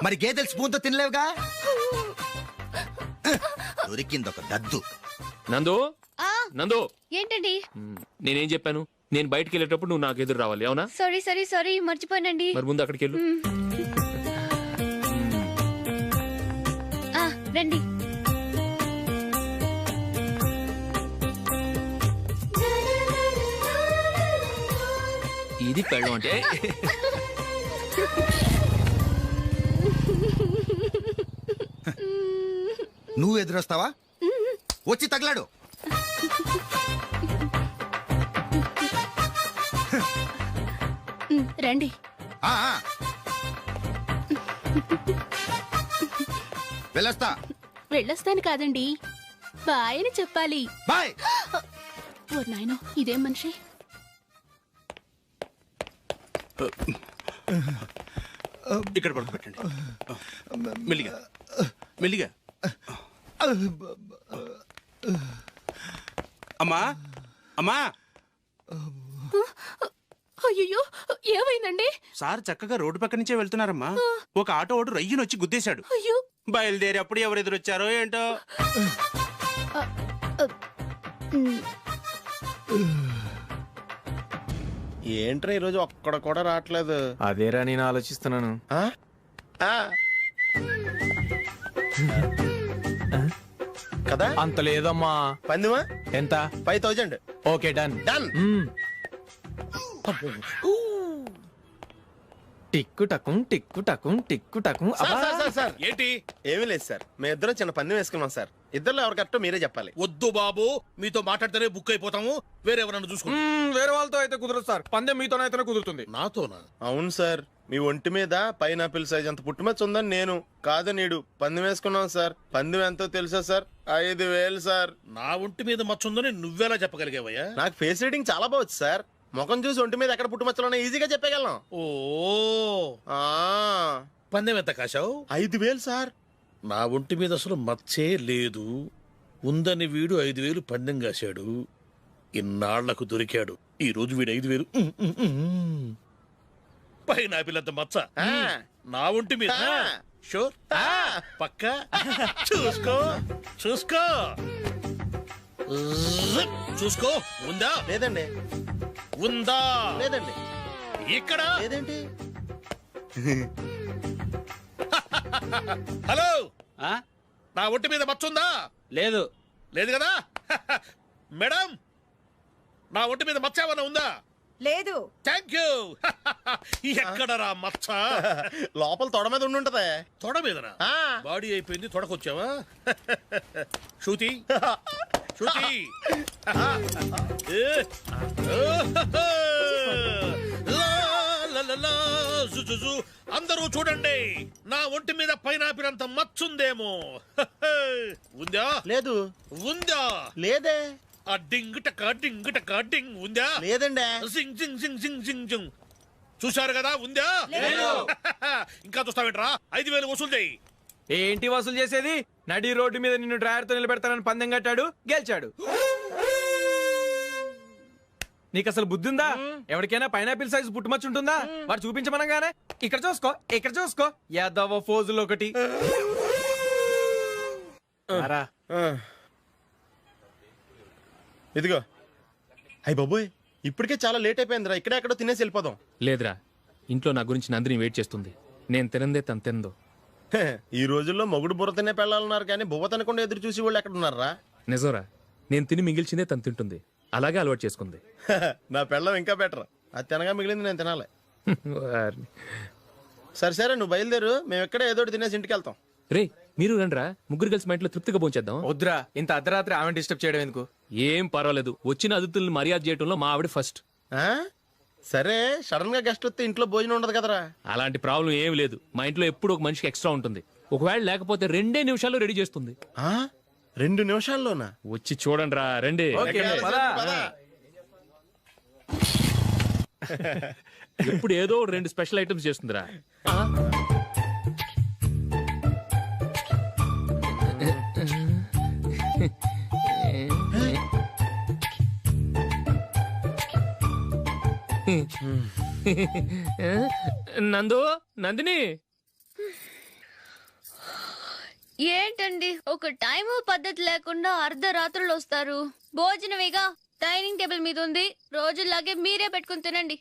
మరి గేదెలు స్పూన్ తో తినలేవుగా. దొరికింది ఒక దద్దు. నందు నందు ఏంటండి? నేనేం చెప్పాను? నేను బయటికి వెళ్ళేటప్పుడు నువ్వు నాకు ఎదురు రావాలి, అవునా? సారీ మర్చిపోయానండి. మరి ముందు అక్కడికి వెళ్ళు. రండి. ఇది పెళ్ళం అంటే. నువ్వు ఎదురొస్తావా? వచ్చి తగలాడు. రండి. ఆ, ఆ. వెళ్ళొస్తా. వెళ్ళొస్తాను కాదండి, బాయ్ అని చెప్పాలి. బాయ్. ఓ నాయనో, ఇదేం మనిషి? ఇక్కడ పడుకోబెట్టండి. మెల్లిగా మెల్లిగా. అమ్మా అమ్మా. అయ్యో, ఏమైందండి? సార్ చక్కగా రోడ్డు పక్క నుంచే వెళ్తున్నారమ్మా. ఒక ఆటో ఓడు రయ్యనొచ్చి గుద్దేశాడు. అయ్యో. బయలుదేరి అప్పుడు ఎవరు ఎదురొచ్చారో ఏంటో. ఏంట్రా ఈరోజు ఒక్కడ కూడా రావట్లేదు? అదేరా నేను ఆలోచిస్తున్నాను. కదా అంత లేదమ్మా. పందిమా ఎంత? 5000. Okay done. డన్. టిక్కు టకుం టిక్కు టకుం టిక్కు టకుం. సార్ ఏంటి? ఏమీ లేదు సార్, మేము ఇద్దరం చిన్న పందెం వేసుకున్నాం సార్. ఇద్దరు ఎవరు కరెక్టో మీరే చెప్పాలి. వద్దు బాబు, మీతో మాట్లాడితేనే బుక్ అయిపోతాము. వేరెవరన్నా చూసుకుంటాం. వేరే వాళ్ళతో అయితే కుదరదు సార్, పందెం మీతోనైతేనే కుదురుతుంది. నాతోనా? అవును సార్, మీ ఒంటి మీద పైనాపిల్ సైజ్ అంత పుట్టుమచ్చ ఉందని నేను కాదు నీడు పందెం వేసుకున్నాం సార్. పందెం ఎంతో తెలుసా సార్? 5000 సార్. నా ఒంటి మీద మచ్చ ఉందని నువ్వెలా చెప్పగలిగావయ్యా? నాకు ఫేస్ రీడింగ్ చాలా బాగుంది సార్. ముఖం చూసి ఒంటి మీద ఎక్కడ పుట్టుమచ్చలో ఈజీగా చెప్పగలను. ఓ, పందెం ఎంత కాశావు? 5000 సార్. నా ఒంటి మీద అసలు మచ్చే లేదు. ఉందని వీడు 5000 పందెం కాశాడు. ఇన్నాళ్లకు దొరికాడు. ఈ రోజు వీడు 5000. పైన పిల్లంత మచ్చ నా ఒంటి మీద. షూర్? పక్క చూసుకో చూసుకో చూసుకో. ఉందా? లేదండి. ఉందా? లేదండి. ఇక్కడ లేదేంటి? హలో, నా ఒంటి మీద మచ్చుందా? లేదు. లేదు కదా? మేడం, నా ఒంటి మీద మచ్చ ఏమన్నా ఉందా? లేదు. Thank you. ఎక్కడరా మచ్చ? లోపల తొడ మీద ఉండుంటదే. తొడ మీదనా? బాడీ అయిపోయింది, తొడకొచ్చావా? శృతి శృతి. అందరూ చూడండి, నా ఒంటి మీద పైనాపిల్ అంత మచ్చుందేమో. ఉందా? లేదు. ఉందా? లేదే. ఆ డింగ్ టక డింగ్ టక డింగ్ ఉందా? లేదండి. సింగ్ సింగ్ సింగ్ సింగ్ సింగ్ సింగ్. చూశారు కదా? ఉందా? ఇంకా చూస్తావేంట్రా? 5000 వసూలు చేయి. ఏంటి వసూలు చేసేది? నడి రోడ్డు మీద నిన్ను డ్రైవర్ తో నిలబెడతానని పందెం కట్టాడు, గెలిచాడు. నీకు అసలు బుద్ధి ఉందా? ఎవరికైనా పైనాపిల్ సైజ్ పుట్టుమచ్చు ఉంటుందా? వాడు చూపించమనగానే ఇక్కడ చూసుకో ఇక్కడ చూసుకో యాదవ ఫోజులు ఒకటి. ఇదిగో. అయ్య బాబోయ్, ఇప్పటికే చాలా లేట్ అయిపోయిందిరా. ఇక్కడే ఎక్కడో తినేసి వెళ్ళిపోదాం. లేదురా, ఇంట్లో నా గురించి నందిని వెయిట్ చేస్తుంది. నేను తినందే తను తిందో. ఈ రోజుల్లో మొగుడు బుర్ర తినే పెళ్ళాలన్నారు కానీ బువ్వ తినకుండా ఎదురు చూసి వాళ్ళు ఎక్కడ ఉన్నారా? నిజంరా, నేను తిని మిగిల్చిందే తను తింటుంది. అలాగే అలవాటు చేసుకుంది. నా పెళ్ళం ఇంకా బెటర్. అది తినగా మిగిలింది నేను తినాలి. సరే సరే, నువ్వు బయలుదేరు. మేము ఎక్కడే ఏదో తినేసి ఇంటికి వెళ్తాం. రే, మీరు రండిరా, ముగ్గురు కలిసి మా ఇంట్లో తృప్తిగా పోంచేద్దాం. వద్దురా, ఇంత అర్ధరాత్రి ఆమె డిస్టర్బ్ చేయడం ఎందుకు? ఏం పర్వాలేదు, వచ్చిన అతిథుల్ని మర్యాద చేయడంలో మా ఆవిడ ఫస్ట్. సరే, సడన్ గా గెస్ట్ వస్తే ఇంట్లో భోజనం ఉండదు కదరా? అలాంటి ప్రాబ్లం ఏం లేదు. మా ఇంట్లో ఎప్పుడు ఒక మనిషికి ఎక్స్ట్రా ఉంటుంది. ఒకవేళ లేకపోతే 2 నిమిషాల్లో రెడీ చేస్తుంది. 2 నిమిషాల్లోనా? వచ్చి చూడండి రా, రండి. ఇప్పుడు ఏదో 2 స్పెషల్ ఐటమ్స్ చేస్తుందిరా. నందు నందిని ఏంటండి ఒక టైం పద్ధతి లేకుండా అర్ధరాత్రులు వస్తారు. భోజనమేగా డైనింగ్ టేబుల్ మీద ఉంది. రోజుల్లాగే మీరే పెట్టుకుని తినండి.